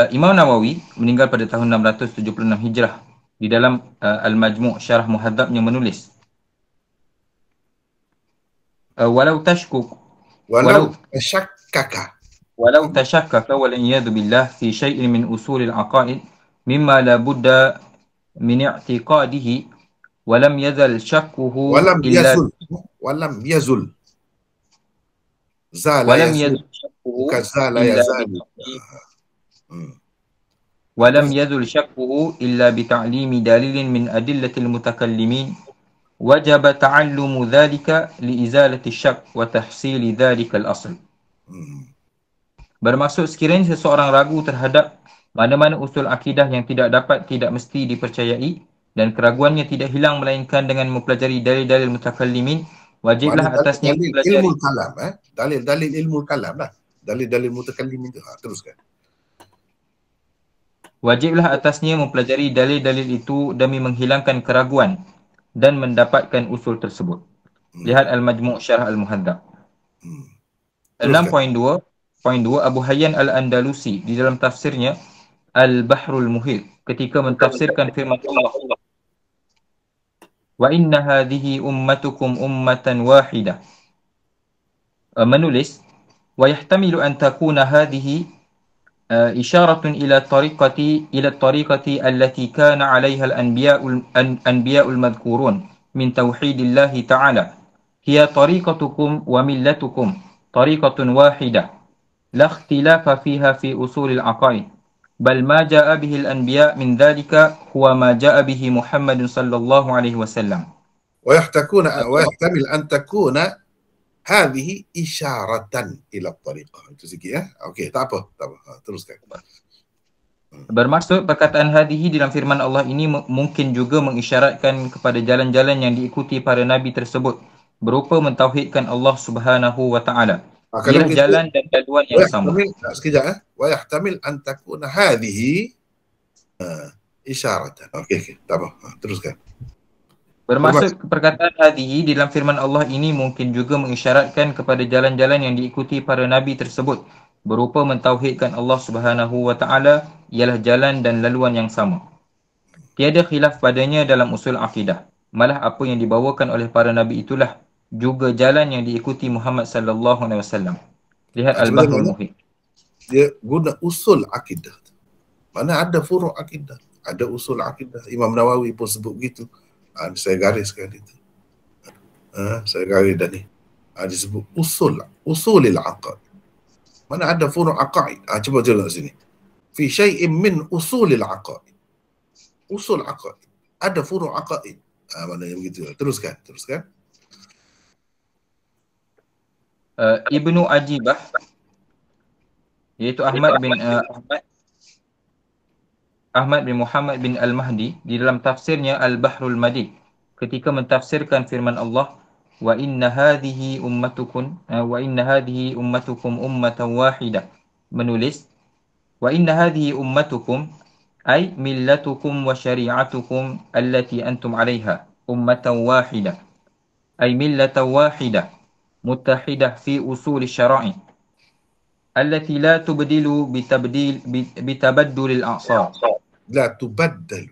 Imam Nawawi meninggal pada tahun 676 Hijrah. Di dalam Al-Majmu' Syarah Muhadzabnya menulis, walau tashkuk Walau syakkaka. walau tashakkaka wal iyadu billah fi syai'in min usulil aqaid mimma la budda min i'tiqadihi wa lam yazal syakkuhu Walam illa yazul. Walam yazul. Zala wa lam yazul. yazal syakkuhu Bukan zala illa yazalu. ولم يزل شكه إلا بتعليم دليل من أدلة المتكلمين وجب تعلم ذلك لإزالة الشك وتحصيل ذلك الأصل. Bermaksud sekiranya seseorang ragu terhadap mana-mana usul akidah yang tidak mesti dipercayai dan keraguannya tidak hilang melainkan dengan mempelajari dalil-dalil mutakallimin, wajiblah atasnya dalil ilmu kalam, dalil-dalil ilmu kalam lah. Dalil-dalil mutakallimin itu. Teruskan. Wajiblah atasnya mempelajari dalil-dalil itu demi menghilangkan keraguan dan mendapatkan usul tersebut. Lihat Al-Majmu' Syarah Al-Muhadzab. 6.2 Abu Hayyan Al-Andalusi di dalam tafsirnya Al-Bahrul Muhit ketika mentafsirkan firman Allah, wa inna hadhihi ummatukum ummatan wahidah, menulis, wa yahtamilu an takuna hadhihi إشارة إلى الطريقة التي كان عليها الأنبياء المذكورون من توحيد الله تعالى هي طريقتكم وملتكم طريقة واحدة لا اختلاف فيها في أصول العقائد بل ما جاء به الأنبياء من ذلك هو ما جاء به محمد صلى الله عليه وسلم ويحتمل أن تكون hadhihi isyaratan ila tariqah. Itu sikit ya. Okey, tak apa. Teruskan. Bermaksud perkataan hadhihi dalam firman Allah ini mungkin juga mengisyaratkan kepada jalan-jalan yang diikuti para nabi tersebut berupa mentauhidkan Allah Subhanahu wa taala. Ialah jalan dan jaduan yang sama. Sekejap ya. Wa yahtamil an takuna hadhihi isyaratan. Okey, tak apa. Teruskan. Bermaksud perkataan hadhihi dalam firman Allah ini mungkin juga mengisyaratkan kepada jalan-jalan yang diikuti para nabi tersebut berupa mentauhidkan Allah Subhanahu wa taala, ialah jalan dan laluan yang sama. Tiada khilaf padanya dalam usul akidah. Malah apa yang dibawakan oleh para nabi itulah juga jalan yang diikuti Muhammad sallallahu alaihi wasallam. Lihat Al-Bahrul Muhit. Dia guna usul akidah. Mana ada furu' akidah, ada usul akidah. Imam Nawawi pun sebut begitu. Saya gariskan itu. Saya garis dah ni. Disebut usulil aqaid. Mana ada furu' aqaid? Cuba tengok sini. Fi syai'in min usulil aqaid. Usul aqaid. Ada furu' aqaid. Mana yang begitu. Teruskan. Ibnu Ajibah, iaitu Ahmad bin Muhammad bin Al-Mahdi di dalam tafsirnya Al-Bahrul Madid ketika mentafsirkan firman Allah, wa inna hadhihi ummatukum ummatan wahidah, menulis, wa inna hadhihi ummatukum ay millatukum wa syari'atukum allati antum 'alaiha ummatan wahidah ay millatan wahidah muttahidah fi usul syara'i allati la tubdilu bitabaddul al-a'sar لا تبدل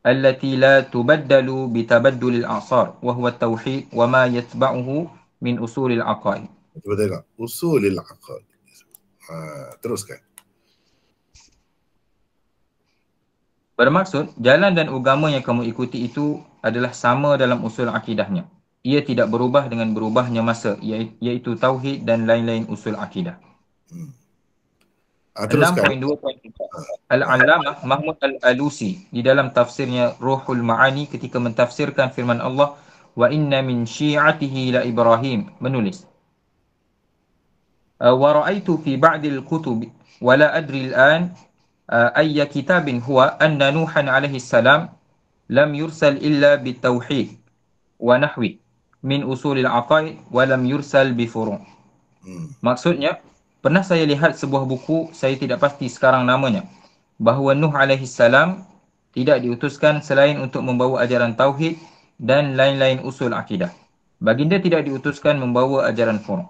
التي لا تبدل بتبدل الأعصار وهو التوحيد وما يتبعه من أصول العقائد. أصول العقائد. Teruskan. Bermaksud, jalan dan agama yang kamu ikuti itu adalah sama dalam usul akidahnya. Ia tidak berubah dengan berubahnya masa, iaitu tauhid dan lain-lain usul akidah. 6.2. Al-Allamah Mahmud Al-Alusi di dalam tafsirnya Ruhul Ma'ani ketika mentafsirkan firman Allah, wa inna min syi'atihi la Ibrahim, menulis, wa ra'aitu fi ba'dil kutub wa la adri al-an ayya kitabin huwa anna Nuhan alaihi salam lam yursal illa bitauhid wa nahwi min usulil aqaid wa lam yursal bi furu'. Maksudnya, pernah saya lihat sebuah buku, saya tidak pasti sekarang namanya, bahawa Nuh alaihi salam tidak diutuskan selain untuk membawa ajaran tauhid dan lain-lain usul akidah. Baginda tidak diutuskan membawa ajaran furu'.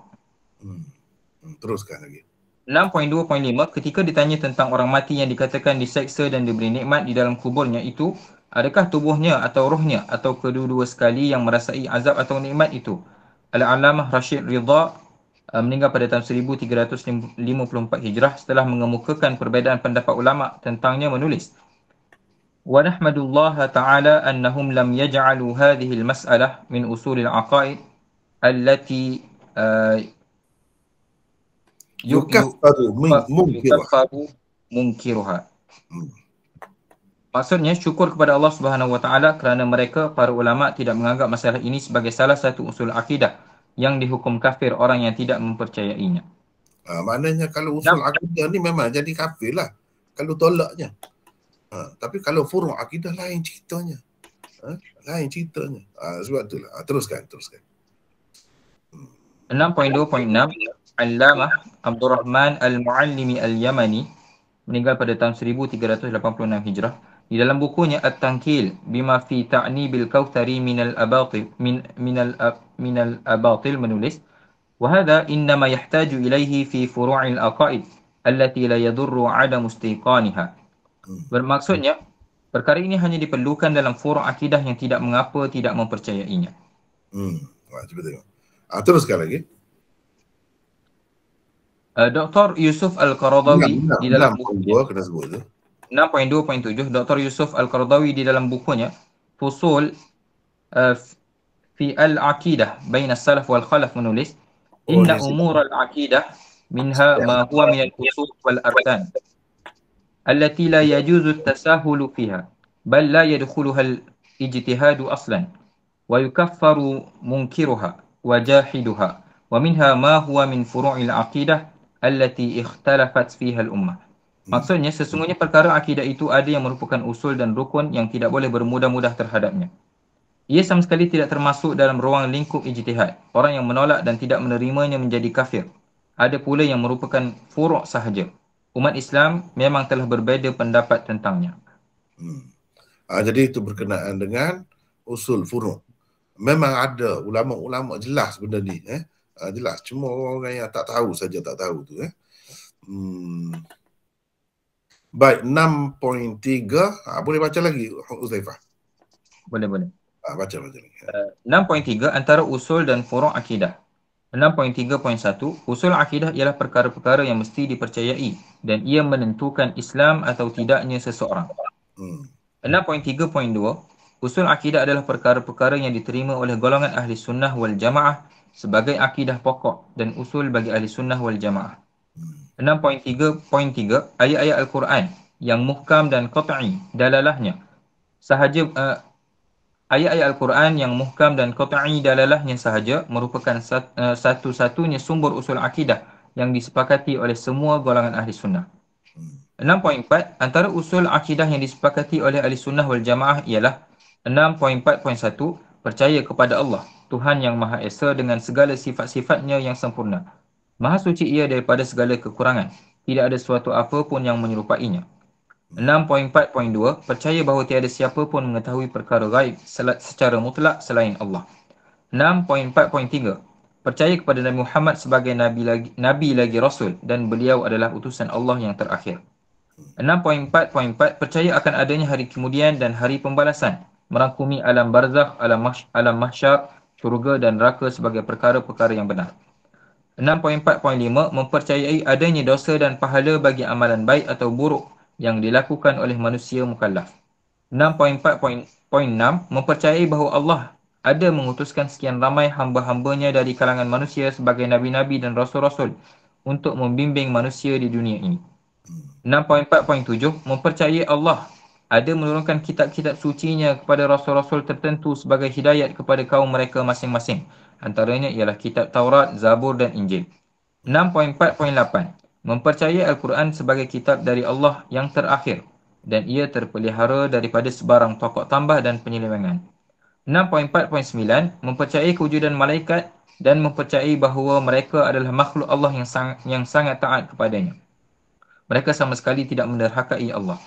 Teruskan lagi. 6.2.5 ketika ditanya tentang orang mati yang dikatakan diseksa dan diberi nikmat di dalam kuburnya itu, adakah tubuhnya atau rohnya atau kedua-dua sekali yang merasai azab atau nikmat itu? Al-Allamah Rashid Ridha meninggal pada tahun 1354 Hijrah setelah mengemukakan perbezaan pendapat ulama tentangnya menulis, wa nahmadullaha ta'ala annahum lam yaj'alu hadhihi al-mas'alah min usulil aqaid allati Yukaffaru munkiruha. Maksudnya, syukur kepada Allah Subhanahu Wa Taala kerana mereka, para ulama, tidak menganggap masalah ini sebagai salah satu usul akidah yang dihukum kafir orang yang tidak mempercayainya. Maknanya kalau usul akidah ni memang jadi kafir lah kalau tolaknya. Tapi kalau furu' akidah lain ceritanya. Lain ceritanya. Sebab itulah. Teruskan. 6.2.6 Allamah Abdurrahman Al-Muallimi Al-Yamani meninggal pada tahun 1386 Hijrah. Di dalam bukunya At-Tankil bima fi ta'nibil kautsari minal abatil minal abatil menulis, wa hadha innama yahtaju ilaihi fi furu'il aqaid allati la yadurru 'adamu istiqaniha. Bermaksudnya, perkara ini hanya diperlukan dalam furu' akidah yang tidak mengapa tidak mempercayainya. Cuba tengok. Teruskan lagi. Dr. Yusuf Al-Qaradawi di dalam bukunya 6.2.7 Dr. Yusuf Al-Qaradawi di dalam bukunya Fusul fi al-Aqidah baina salaf wal khalaf menulis, inna umur al-aqidah minha ma huwa min al-usul wal arkan allati la yajuzu at-tasahulu fiha bal la yadkhuluha al-ijtihadu aslan wa yukaffaru munkiruha wa jahiduha wa minha ma huwa min furu'il aqidah allati ikhtalafat fiha al-ummah. Maksudnya, sesungguhnya perkara akidah itu ada yang merupakan usul dan rukun yang tidak boleh bermudah-mudah terhadapnya. Ia sama sekali tidak termasuk dalam ruang lingkup ijtihad. Orang yang menolak dan tidak menerimanya menjadi kafir. Ada pula yang merupakan furu' sahaja. Umat Islam memang telah berbeza pendapat tentangnya. Jadi itu berkenaan dengan usul furu'. Memang ada ulama-ulama jelas benda ni. Jelas. Cuma orang yang tak tahu saja tak tahu tu. Baik, 6.3. Boleh baca lagi, Uzaifah? Boleh. Baca lagi. 6.3 antara usul dan furu' akidah. 6.3.1 usul akidah ialah perkara-perkara yang mesti dipercayai dan ia menentukan Islam atau tidaknya seseorang. 6.3.2 usul akidah adalah perkara-perkara yang diterima oleh golongan ahli sunnah wal jamaah sebagai akidah pokok dan usul bagi ahli sunnah wal jamaah. 6.3.3 ayat-ayat Al-Quran yang muhkam dan qat'i dalalahnya sahaja ayat-ayat Al-Quran yang muhkam dan qat'i dalalahnya sahaja merupakan satu-satunya sumber usul akidah yang disepakati oleh semua golongan ahli sunnah. 6.4 antara usul akidah yang disepakati oleh ahli sunnah wal jamaah ialah 6.4.1 percaya kepada Allah, Tuhan yang Maha Esa dengan segala sifat-sifatnya yang sempurna. Maha suci ia daripada segala kekurangan. Tidak ada suatu apa pun yang menyerupainya. 6.4.2 percaya bahawa tiada siapa pun mengetahui perkara gaib secara mutlak selain Allah. 6.4.3 percaya kepada Nabi Muhammad sebagai Nabi lagi Rasul dan beliau adalah utusan Allah yang terakhir. 6.4.4 percaya akan adanya hari kemudian dan hari pembalasan, merangkumi alam barzakh, alam mahsyar, syurga dan neraka sebagai perkara-perkara yang benar. 6.4.5 mempercayai adanya dosa dan pahala bagi amalan baik atau buruk yang dilakukan oleh manusia mukallaf. 6.4.6 mempercayai bahawa Allah ada mengutuskan sekian ramai hamba-hambanya dari kalangan manusia sebagai nabi-nabi dan rasul-rasul untuk membimbing manusia di dunia ini. 6.4.7 mempercayai Allah ada menurunkan kitab-kitab sucinya kepada rasul-rasul tertentu sebagai hidayat kepada kaum mereka masing-masing. Antaranya ialah kitab Taurat, Zabur dan Injil. 6.4.8 mempercayai Al-Quran sebagai kitab dari Allah yang terakhir dan ia terpelihara daripada sebarang tokok tambah dan penyelewengan. 6.4.9 mempercayai kewujudan malaikat dan mempercayai bahawa mereka adalah makhluk Allah yang sangat taat kepadanya. Mereka sama sekali tidak menderhakai Allah.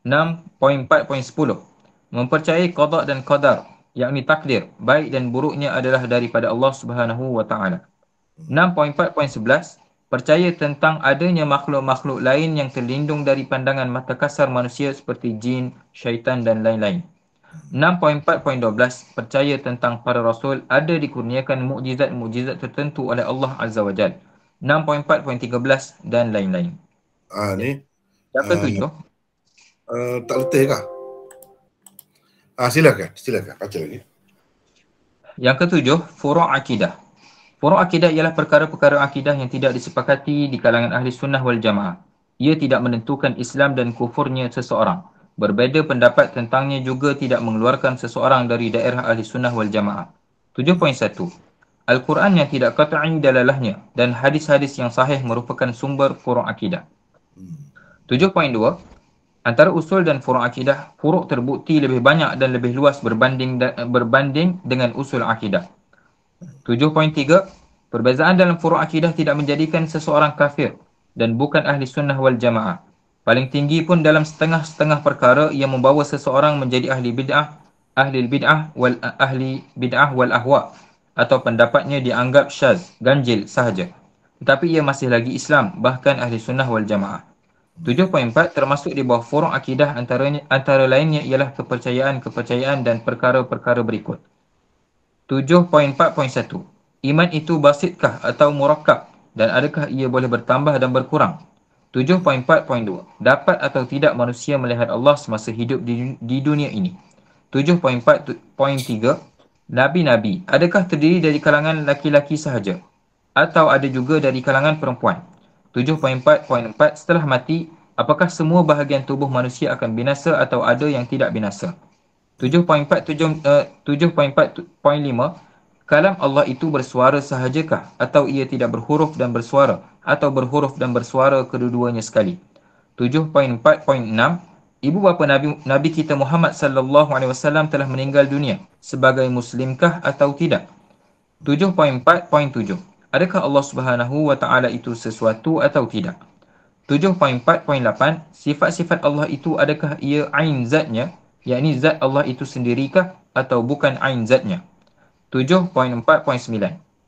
6.4.10 mempercayai qada dan qadar, yakni takdir, baik dan buruknya adalah daripada Allah Subhanahu wa taala. 6.4.11 percaya tentang adanya makhluk-makhluk lain yang terlindung dari pandangan mata kasar manusia seperti jin, syaitan dan lain-lain. 6.4.12 percaya tentang para rasul ada dikurniakan mukjizat-mukjizat tertentu oleh Allah Azza wa Jal. 6.4.13 dan lain-lain. Ni Yang ketujuh, tak letih kah? Silakan baca lagi. yang ketujuh, furu' akidah. Furu' akidah ialah perkara-perkara akidah yang tidak disepakati di kalangan ahli sunnah wal jamaah. Ia tidak menentukan Islam dan kufurnya seseorang. Berbeza pendapat tentangnya juga tidak mengeluarkan seseorang dari daerah ahli sunnah wal jamaah. 7.1. Al-Quran yang tidak qat'i dalalahnya dan hadis-hadis yang sahih merupakan sumber furu' akidah. 7.2. Antara usul dan furu' akidah, furu' terbukti lebih banyak dan lebih luas berbanding dengan usul akidah. 7.3. Perbezaan dalam furu' akidah tidak menjadikan seseorang kafir dan bukan ahli sunnah wal jamaah. Paling tinggi pun dalam setengah-setengah perkara ia membawa seseorang menjadi ahli bid'ah wal ahwa, atau pendapatnya dianggap syaz, ganjil sahaja. Tetapi ia masih lagi Islam, bahkan ahli sunnah wal jamaah. 7.4 termasuk di bawah furu' akidah antara lainnya ialah kepercayaan dan perkara-perkara berikut. 7.4.1 Iman itu basitkah atau murakkab dan adakah ia boleh bertambah dan berkurang? 7.4.2 Dapat atau tidak manusia melihat Allah semasa hidup di dunia ini? 7.4.3 Nabi-Nabi adakah terdiri dari kalangan laki-laki sahaja atau ada juga dari kalangan perempuan? 7.4.4 Setelah mati, apakah semua bahagian tubuh manusia akan binasa atau ada yang tidak binasa? 7.5 Kalam Allah itu bersuara sahajakah atau ia tidak berhuruf dan bersuara atau berhuruf dan bersuara kedua-duanya sekali? 7.4.6 Ibu bapa Nabi kita Muhammad sallallahu alaihi wasallam telah meninggal dunia sebagai muslimkah atau tidak? 7.4.7 Adakah Allah Subhanahu wa taala itu sesuatu atau tidak? 7.4.8 Sifat-sifat Allah itu adakah ia ain zatnya, yakni zat Allah itu sendirikah atau bukan ain zatnya? 7.4.9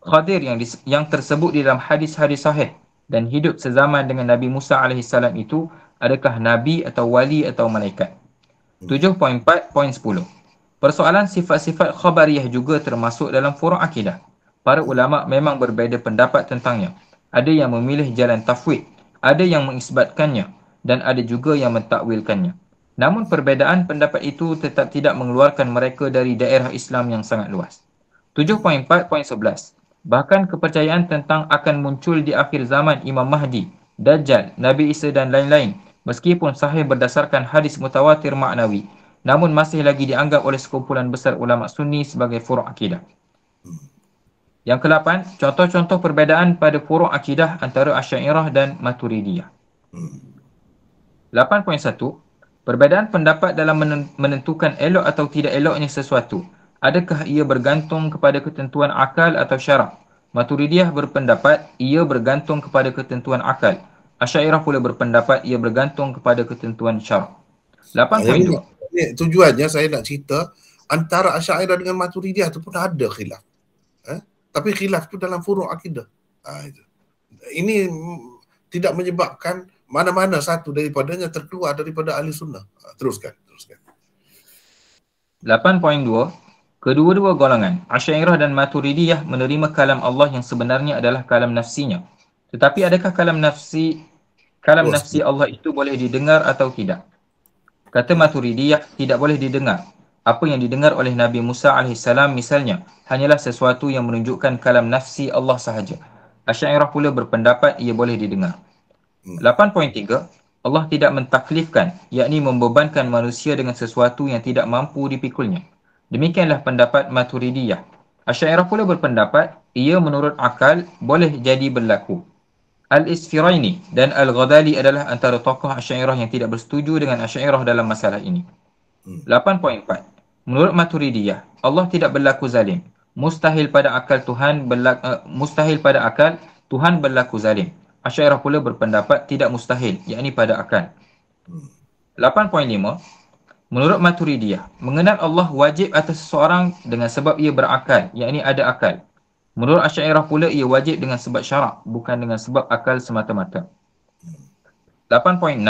Khadir yang tersebut di dalam hadis-hadis sahih dan hidup sezaman dengan Nabi Musa AS itu adakah Nabi atau wali atau malaikat? 7.4.10 Persoalan sifat-sifat khabariyah juga termasuk dalam furu' akidah. Para ulama' memang berbeza pendapat tentangnya. Ada yang memilih jalan tafwid, ada yang mengisbatkannya dan ada juga yang mentakwilkannya. Namun perbezaan pendapat itu tetap tidak mengeluarkan mereka dari daerah Islam yang sangat luas. 7.4.11 Bahkan kepercayaan tentang akan muncul di akhir zaman Imam Mahdi, Dajjal, Nabi Isa dan lain-lain, meskipun sahih berdasarkan hadis mutawatir ma'nawi, namun masih lagi dianggap oleh sekumpulan besar ulama sunni sebagai furu' akidah. Yang ke-8, contoh-contoh perbezaan pada furu' akidah antara Asy'ariyah dan Maturidiyah. 8.1 Perbezaan pendapat dalam menentukan elok atau tidak eloknya sesuatu. Adakah ia bergantung kepada ketentuan akal atau syarak? Maturidiyah berpendapat ia bergantung kepada ketentuan akal. Asy'ariyah pula berpendapat ia bergantung kepada ketentuan syarak. 8.2 Tujuannya saya nak cerita antara Asy'ariyah dengan Maturidiyah tu pun ada khilaf. Tapi khilaf tu dalam furu' akidah. Ini tidak menyebabkan mana-mana satu daripadanya terkeluar daripada ahli sunnah. Teruskan. 8.2 Kedua-dua golongan, Asy'ariyah dan Maturidiyah menerima kalam Allah yang sebenarnya adalah kalam nafsinya. Tetapi adakah kalam nafsi Allah itu boleh didengar atau tidak? Kata Maturidiyah, tidak boleh didengar. Apa yang didengar oleh Nabi Musa AS misalnya, hanyalah sesuatu yang menunjukkan kalam nafsi Allah sahaja. Asy'ariyah pula berpendapat ia boleh didengar. 8.3 Allah tidak mentaklifkan, yakni membebankan manusia dengan sesuatu yang tidak mampu dipikulnya. Demikianlah pendapat Maturidiyah. Asy'ariyah pula berpendapat ia menurut akal boleh jadi berlaku. Al-Isfiraini dan Al-Ghazali adalah antara tokoh Asy'ariyah yang tidak bersetuju dengan Asy'ariyah dalam masalah ini. 8.4 Menurut Maturidiyah, Allah tidak berlaku zalim. Mustahil pada akal Tuhan berlaku zalim. Asy'ariyah pula berpendapat tidak mustahil, yakni pada akal. 8.5 Menurut Maturidiyah, mengenal Allah wajib atas seseorang dengan sebab ia berakal, yakni ada akal. Menurut Asy'ariyah pula ia wajib dengan sebab syarak, bukan dengan sebab akal semata-mata. 8.6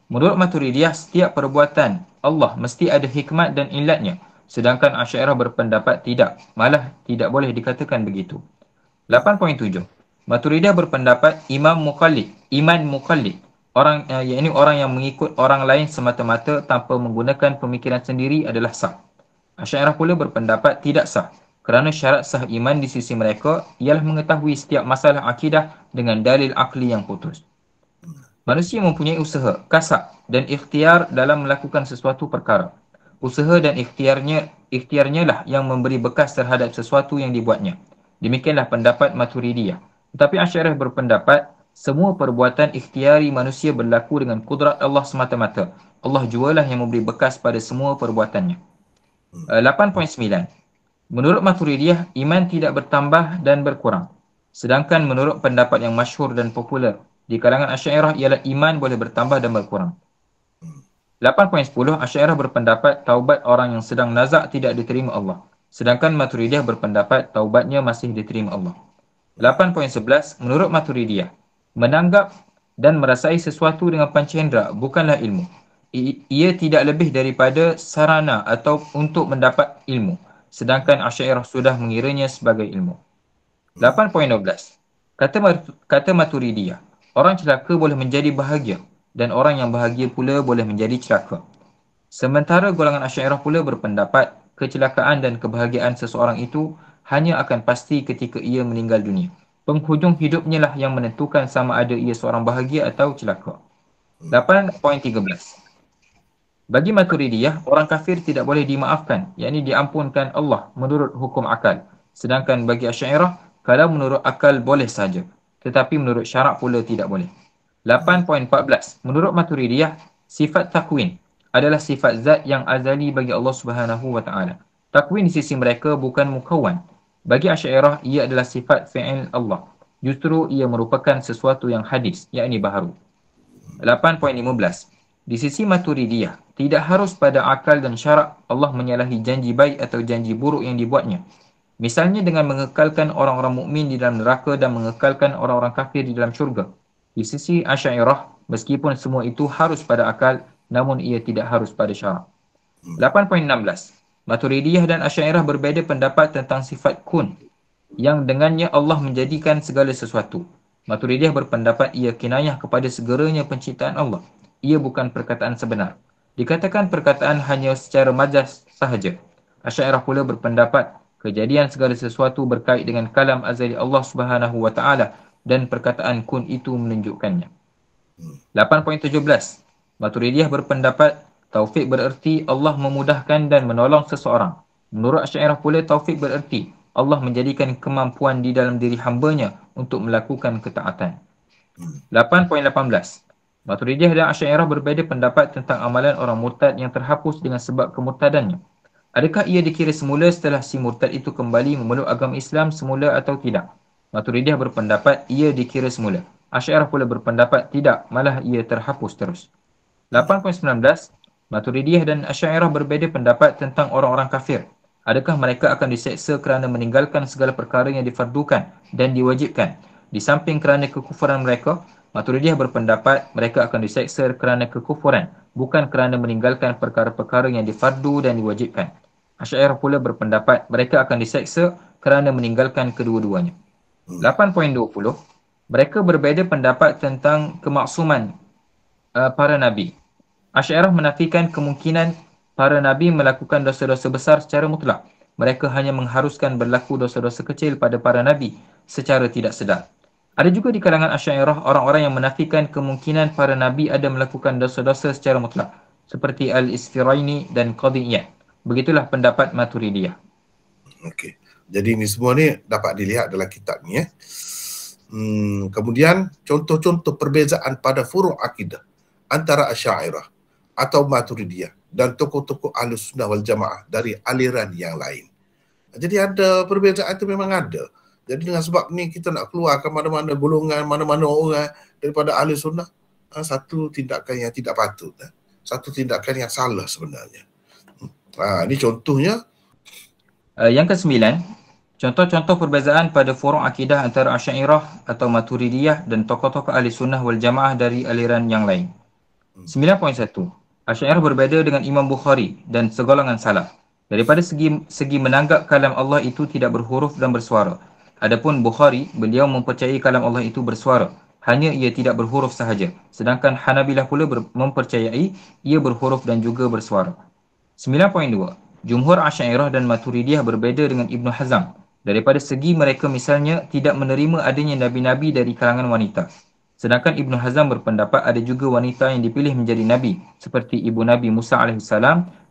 Menurut Maturidiyah, setiap perbuatan Allah mesti ada hikmat dan ilatnya. Sedangkan Asy'ariyah berpendapat tidak. Malah tidak boleh dikatakan begitu. 8.7. Maturidiyah berpendapat iman muqallid. Yakni orang yang mengikut orang lain semata-mata tanpa menggunakan pemikiran sendiri adalah sah. Asy'ariyah pula berpendapat tidak sah. Kerana syarat sah iman di sisi mereka ialah mengetahui setiap masalah akidah dengan dalil akli yang putus. Manusia mempunyai usaha, kasab dan ikhtiar dalam melakukan sesuatu perkara. Usaha dan ikhtiarnya lah yang memberi bekas terhadap sesuatu yang dibuatnya. Demikianlah pendapat Maturidiyah. Tetapi Asy'ariyah berpendapat semua perbuatan ikhtiari manusia berlaku dengan kudrat Allah semata-mata. Allah jualah yang memberi bekas pada semua perbuatannya. 8.9. Menurut Maturidiyah, iman tidak bertambah dan berkurang. Sedangkan menurut pendapat yang masyhur dan popular di kalangan Asy'ariyah ialah iman boleh bertambah dan berkurang. 8.10. Asy'ariyah berpendapat taubat orang yang sedang nazak tidak diterima Allah. Sedangkan Maturidiyah berpendapat taubatnya masih diterima Allah. 8.11. Menurut Maturidiyah, menanggap dan merasai sesuatu dengan panca bukanlah ilmu. Ia tidak lebih daripada sarana atau untuk mendapat ilmu. Sedangkan Asy'ariyah sudah mengiranya sebagai ilmu. 8.12. Kata Maturidiyah, orang celaka boleh menjadi bahagia dan orang yang bahagia pula boleh menjadi celaka. Sementara golongan Asy'ariyah pula berpendapat kecelakaan dan kebahagiaan seseorang itu hanya akan pasti ketika ia meninggal dunia. Penghujung hidupnya lah yang menentukan sama ada ia seorang bahagia atau celaka. 8.13. Bagi Maturidiyah, orang kafir tidak boleh dimaafkan, yakni diampunkan Allah menurut hukum akal. Sedangkan bagi Asy'ariyah, kalau menurut akal boleh saja, tetapi menurut syarak pula tidak boleh. 8.14. Menurut Maturidiyah, sifat takwin adalah sifat zat yang azali bagi Allah Subhanahu wa taala. Takwin di sisi mereka bukan mukawwan. Bagi Asy'ariyah, ia adalah sifat fi'il Allah. Justru ia merupakan sesuatu yang hadis, yakni baharu. 8.15. Di sisi Maturidiyah, tidak harus pada akal dan syarak Allah menyalahi janji baik atau janji buruk yang dibuatnya. Misalnya dengan mengekalkan orang-orang mukmin di dalam neraka dan mengekalkan orang-orang kafir di dalam syurga. Di sisi Asy'ariyah, meskipun semua itu harus pada akal, namun ia tidak harus pada syarak. 8.16. Maturidiyah dan Asy'ariyah berbeza pendapat tentang sifat kun, yang dengannya Allah menjadikan segala sesuatu. Maturidiyah berpendapat ia kinayah kepada segeranya penciptaan Allah. Ia bukan perkataan sebenar. Dikatakan perkataan hanya secara majaz sahaja. Asy'ariyah pula berpendapat kejadian segala sesuatu berkait dengan kalam azali Allah Subhanahu wa taala dan perkataan kun itu menunjukkannya. 8.17. Maturidiyah berpendapat taufik bererti Allah memudahkan dan menolong seseorang. Menurut Asy'ariyah pula taufik bererti Allah menjadikan kemampuan di dalam diri hambanya untuk melakukan ketaatan. 8.18. Maturidiyah dan Asy'ariyah berbeza pendapat tentang amalan orang murtad yang terhapus dengan sebab kemurtadannya. Adakah ia dikira semula setelah si murtad itu kembali memeluk agama Islam semula atau tidak? Maturidiyah berpendapat ia dikira semula. Asy'ariyah pula berpendapat tidak, malah ia terhapus terus. 8.19. Maturidiyah dan Asy'ariyah berbeza pendapat tentang orang-orang kafir. Adakah mereka akan diseksa kerana meninggalkan segala perkara yang difardukan dan diwajibkan? Di samping kerana kekufuran mereka, Maturidiyah berpendapat mereka akan diseksa kerana kekufuran, bukan kerana meninggalkan perkara-perkara yang difardu dan diwajibkan. Asy'ariyah pula berpendapat mereka akan diseksa kerana meninggalkan kedua-duanya. 8.20. Mereka berbeza pendapat tentang kemaksuman para nabi. Asy'ariyah menafikan kemungkinan para nabi melakukan dosa-dosa besar secara mutlak. Mereka hanya mengharuskan berlaku dosa-dosa kecil pada para nabi secara tidak sedar. Ada juga di kalangan Asy'ariyah orang-orang yang menafikan kemungkinan para nabi ada melakukan dosa-dosa secara mutlak, seperti Al-Isfiraini dan Qadiyah. Begitulah pendapat Maturidiyah. Okey. Jadi ini semua ni dapat dilihat dalam kitab ni ya. Kemudian contoh-contoh perbezaan pada furu' akidah antara Asy'ariyah atau Maturidiyah dan tokoh-tokoh Ahlus Sunnah wal Jamaah dari aliran yang lain. Jadi ada perbezaan itu memang ada. Jadi dengan sebab ni kita nak keluarkan mana-mana golongan, mana-mana orang daripada ahli sunnah, satu tindakan yang tidak patut. Satu tindakan yang salah sebenarnya. Ini contohnya. Yang ke-9, contoh-contoh perbezaan pada furu' akidah antara Asy'ariyah atau Maturidiyah dan tokoh-tokoh ahli sunnah wal jamaah dari aliran yang lain. 9.1. Asy'ariyah berbeza dengan Imam Bukhari dan segolongan salaf. Daripada segi menanggap kalam Allah itu tidak berhuruf dan bersuara. Adapun Bukhari, beliau mempercayai kalam Allah itu bersuara. Hanya ia tidak berhuruf sahaja. Sedangkan Hanabilah pula mempercayai ia berhuruf dan juga bersuara. 9.2. Jumhur Asy'ariyah dan Maturidiyah berbeza dengan Ibn Hazm. Daripada segi mereka misalnya tidak menerima adanya nabi-nabi dari kalangan wanita. Sedangkan Ibn Hazm berpendapat ada juga wanita yang dipilih menjadi nabi seperti ibu Nabi Musa AS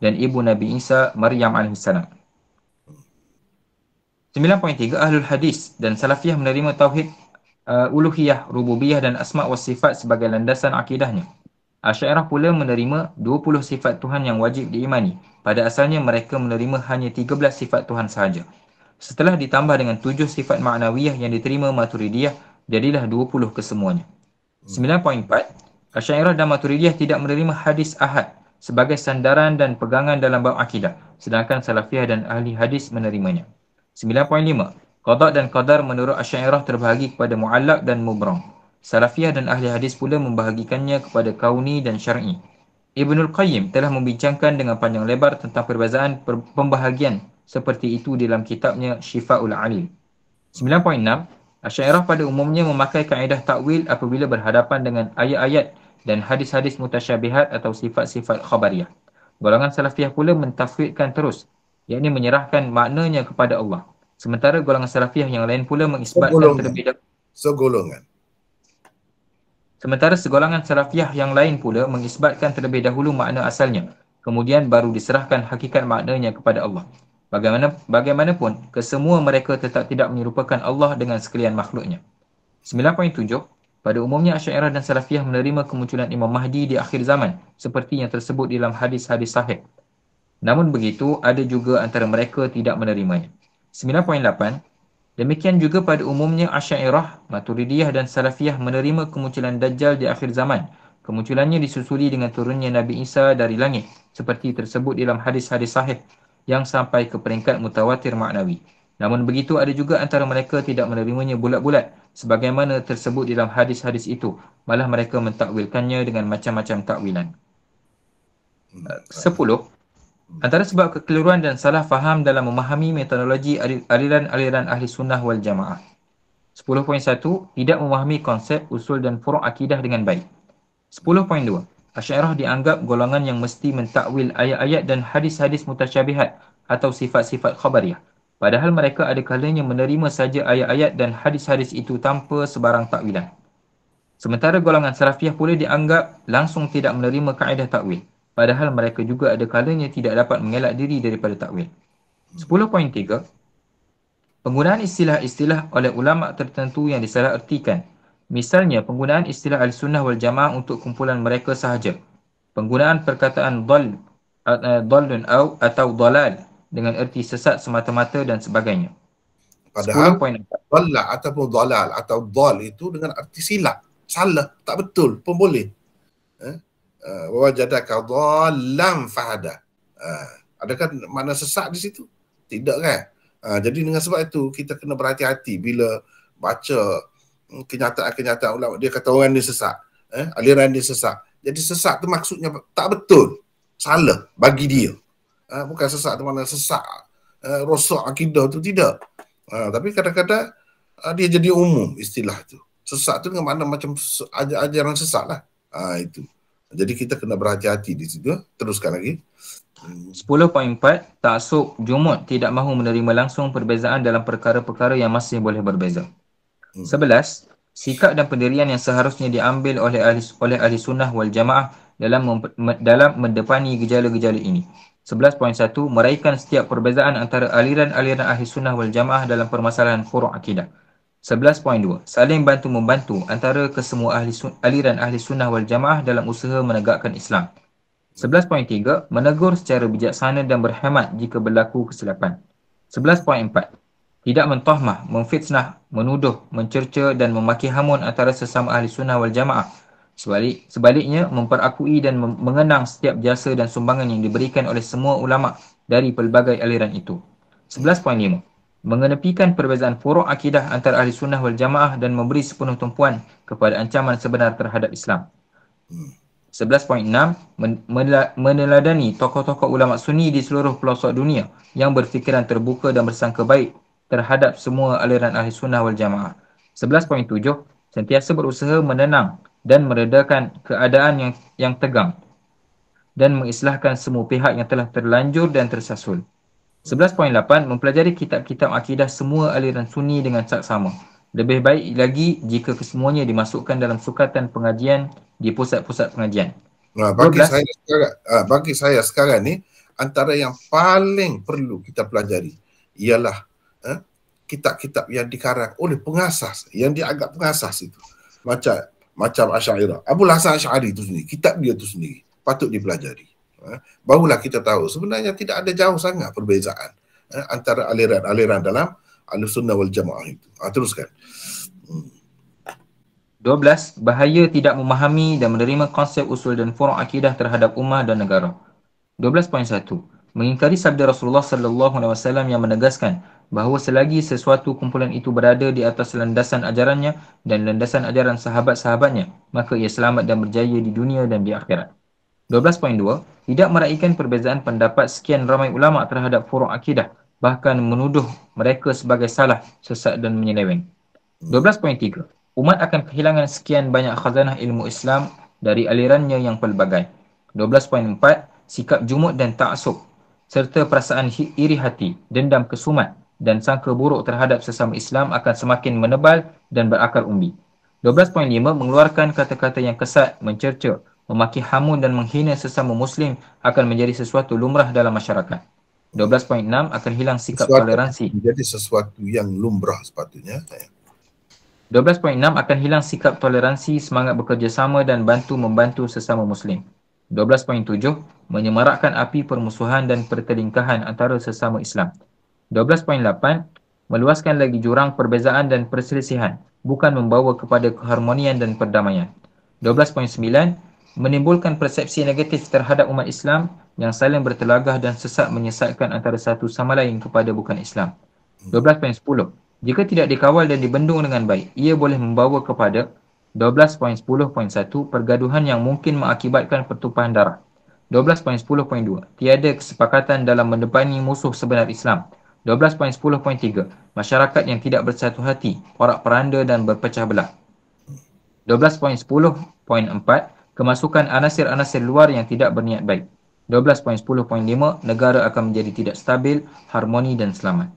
dan ibu Nabi Isa Maryam AS. 9.3. Ahlul Hadis dan Salafiyah menerima tauhid uluhiyah, rububiyah dan asma' wa sifat sebagai landasan akidahnya. Asy'ariyah pula menerima 20 sifat Tuhan yang wajib diimani. Pada asalnya mereka menerima hanya 13 sifat Tuhan sahaja. Setelah ditambah dengan 7 sifat ma'nawiyah yang diterima Maturidiyah, jadilah 20 kesemuanya. 9.4. Asy'ariyah dan Maturidiyah tidak menerima hadis ahad sebagai sandaran dan pegangan dalam bab akidah, sedangkan Salafiyah dan ahli hadis menerimanya. 9.5. Qada dan qadar menurut Asy'ariyah terbahagi kepada mu'allaq dan mubram. Salafiyah dan ahli hadis pula membahagikannya kepada kauni dan syar'i. Ibnul Qayyim telah membincangkan dengan panjang lebar tentang perbezaan pembahagian seperti itu dalam kitabnya Shifa'ul Alil. 9.6. Asy'ariyah pada umumnya memakai kaedah takwil apabila berhadapan dengan ayat-ayat dan hadis-hadis mutasyabihat atau sifat-sifat khabariyah. Golongan Salafiyah pula mentafwidkan terus, yakni menyerahkan maknanya kepada Allah. Sementara golongan Salafiyah yang lain pula mengisbatkan terlebih dahulu. Sementara segolongan Salafiyah yang lain pula mengisbatkan terlebih dahulu makna asalnya, kemudian baru diserahkan hakikat maknanya kepada Allah. Bagaimanapun, kesemua mereka tetap tidak menyerupakan Allah dengan sekalian makhluknya. 9.7. Pada umumnya Asy'ariyah dan Salafiyah menerima kemunculan Imam Mahdi di akhir zaman, seperti yang tersebut dalam hadis-hadis sahih. Namun begitu, ada juga antara mereka tidak menerimanya. 9.8. Demikian juga pada umumnya Asy'ariyah, Maturidiyah dan Salafiyah menerima kemunculan Dajjal di akhir zaman. Kemunculannya disusuli dengan turunnya Nabi Isa dari langit, seperti tersebut dalam hadis-hadis sahih yang sampai ke peringkat mutawatir maknawi. Namun begitu, ada juga antara mereka tidak menerimanya bulat-bulat, sebagaimana tersebut dalam hadis-hadis itu. Malah mereka mentakwilkannya dengan macam-macam takwilan. 10. Antara sebab kekeliruan dan salah faham dalam memahami metodologi aliran-aliran ahli sunnah wal jamaah. 10.1. Tidak memahami konsep, usul dan furu' akidah dengan baik. 10.2. Asy'ariyah dianggap golongan yang mesti mentakwil ayat-ayat dan hadis-hadis mutasyabihat atau sifat-sifat khabariyah. Padahal mereka ada kalanya menerima saja ayat-ayat dan hadis-hadis itu tanpa sebarang takwilan. Sementara golongan Salafiyah pula dianggap langsung tidak menerima kaedah takwil. Padahal mereka juga ada kalanya tidak dapat mengelak diri daripada takwil. 10.3. Penggunaan istilah-istilah oleh ulama' tertentu yang disalahertikan. Misalnya, penggunaan istilah Ahlussunnah wal Jamaah untuk kumpulan mereka sahaja. Penggunaan perkataan dhalun atau dhalal dengan erti sesat semata-mata dan sebagainya. Padahal dhalal ataupun dhalal atau dhal itu dengan arti silap, salah, tak betul pun boleh. Wajadaka dhalam fahada. Adakah makna sesat di situ? Tidak kan? Jadi dengan sebab itu kita kena berhati-hati bila baca kenyataan-kenyataan ulama. Dia kata orang ni sesat, aliran dia sesat. Jadi sesat tu maksudnya tak betul, salah bagi dia. Bukan sesat tu mana sesat rosak akidah tu, tidak. Tapi kadang-kadang dia jadi umum istilah tu. Sesat tu dengan makna macam ajaran sesat lah. Itu. Jadi kita kena berhati-hati di situ. Teruskan lagi. 10.4. Ta'assub jumud tidak mahu menerima langsung perbezaan dalam perkara-perkara yang masih boleh berbeza. 11. Sikap dan pendirian yang seharusnya diambil oleh ahli sunnah wal jamaah dalam mendepani gejala-gejala ini. 11.1. Meraihkan setiap perbezaan antara aliran-aliran ahli sunnah wal jamaah dalam permasalahan furu' akidah. 11.2. Saling bantu-membantu antara kesemua aliran ahli sunnah wal jamaah dalam usaha menegakkan Islam. 11.3. Menegur secara bijaksana dan berhemat jika berlaku kesilapan. 11.4. Tidak mentahmah, memfitnah, menuduh, mencerca dan memaki hamun antara sesama ahli sunnah wal jamaah. Sebaliknya, memperakui dan mengenang setiap jasa dan sumbangan yang diberikan oleh semua ulama' dari pelbagai aliran itu. 11.5. Mengenepikan perbezaan furu' akidah antara ahli sunnah wal jamaah dan memberi sepenuh tumpuan kepada ancaman sebenar terhadap Islam. 11.6 meneladani tokoh-tokoh ulama sunni di seluruh pelosok dunia yang berfikiran terbuka dan bersangka baik terhadap semua aliran ahli sunnah wal jamaah. 11.7 sentiasa berusaha menenang dan meredakan keadaan yang tegang dan mengislahkan semua pihak yang telah terlanjur dan tersasul. 11.8 mempelajari kitab-kitab akidah semua aliran sunni dengan saksama. Lebih baik lagi jika kesemuanya dimasukkan dalam sukatan pengajian di pusat-pusat pengajian. Bagi saya sekarang ni, antara yang paling perlu kita pelajari ialah kitab-kitab yang dikarang oleh pengasas, yang dianggap pengasas itu. Macam Asy'ariyah. Abul Hasan Asy'ari itu sendiri, kitab dia itu sendiri patut dipelajari. Barulah kita tahu sebenarnya tidak ada jauh sangat perbezaan antara aliran-aliran dalam Ahlussunnah wal Jamaah itu. Teruskan. 12. Bahaya tidak memahami dan menerima konsep usul dan furu' akidah terhadap ummah dan negara. 12.1. Mengingkari sabda Rasulullah SAW yang menegaskan bahawa selagi sesuatu kumpulan itu berada di atas landasan ajarannya dan landasan ajaran sahabat-sahabatnya, maka ia selamat dan berjaya di dunia dan di akhirat. 12.2. Tidak meraihkan perbezaan pendapat sekian ramai ulama terhadap furu' akidah, bahkan menuduh mereka sebagai salah, sesat dan menyeleweng. 12.3. Umat akan kehilangan sekian banyak khazanah ilmu Islam dari alirannya yang pelbagai. 12.4. Sikap jumud dan ta'assub serta perasaan iri hati, dendam kesumat dan sangka buruk terhadap sesama Islam akan semakin menebal dan berakar umbi. 12.5. Mengeluarkan kata-kata yang kesat, mencerca, memaki hamun dan menghina sesama Muslim akan menjadi sesuatu lumrah dalam masyarakat. 12.6. Akan hilang sikap toleransi. Menjadi sesuatu yang lumrah sepatutnya. 12.6 akan hilang sikap toleransi, semangat bekerjasama dan bantu-membantu sesama Muslim. 12.7 menyemarakkan api permusuhan dan pertelingkahan antara sesama Islam. 12.8 meluaskan lagi jurang perbezaan dan perselisihan, bukan membawa kepada keharmonian dan perdamaian. 12.9 menimbulkan persepsi negatif terhadap umat Islam yang saling bertelagah dan sesat menyesatkan antara satu sama lain kepada bukan Islam. 12.10 jika tidak dikawal dan dibendung dengan baik, ia boleh membawa kepada 12.10.1 pergaduhan yang mungkin mengakibatkan pertumpahan darah. 12.10.2 tiada kesepakatan dalam mendepani musuh sebenar Islam. 12.10.3 masyarakat yang tidak bersatu hati, porak-peranda dan berpecah belah. 12.10.4 kemasukan anasir-anasir luar yang tidak berniat baik. 12.10.5 negara akan menjadi tidak stabil, harmoni dan selamat.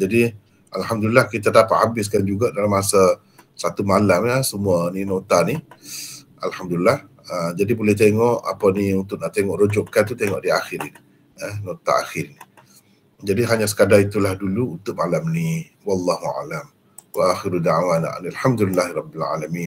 Jadi alhamdulillah kita dapat habiskan juga dalam masa satu malam ya semua ni nota ni. Alhamdulillah. Jadi boleh tengok apa ni untuk nak tengok rujukan tu tengok di akhir ni. Nota akhir ni. Jadi hanya sekadar itulah dulu untuk malam ni. Wallahu a'lam. Wa akhiru da'wana alhamdulillahirabbil alamin.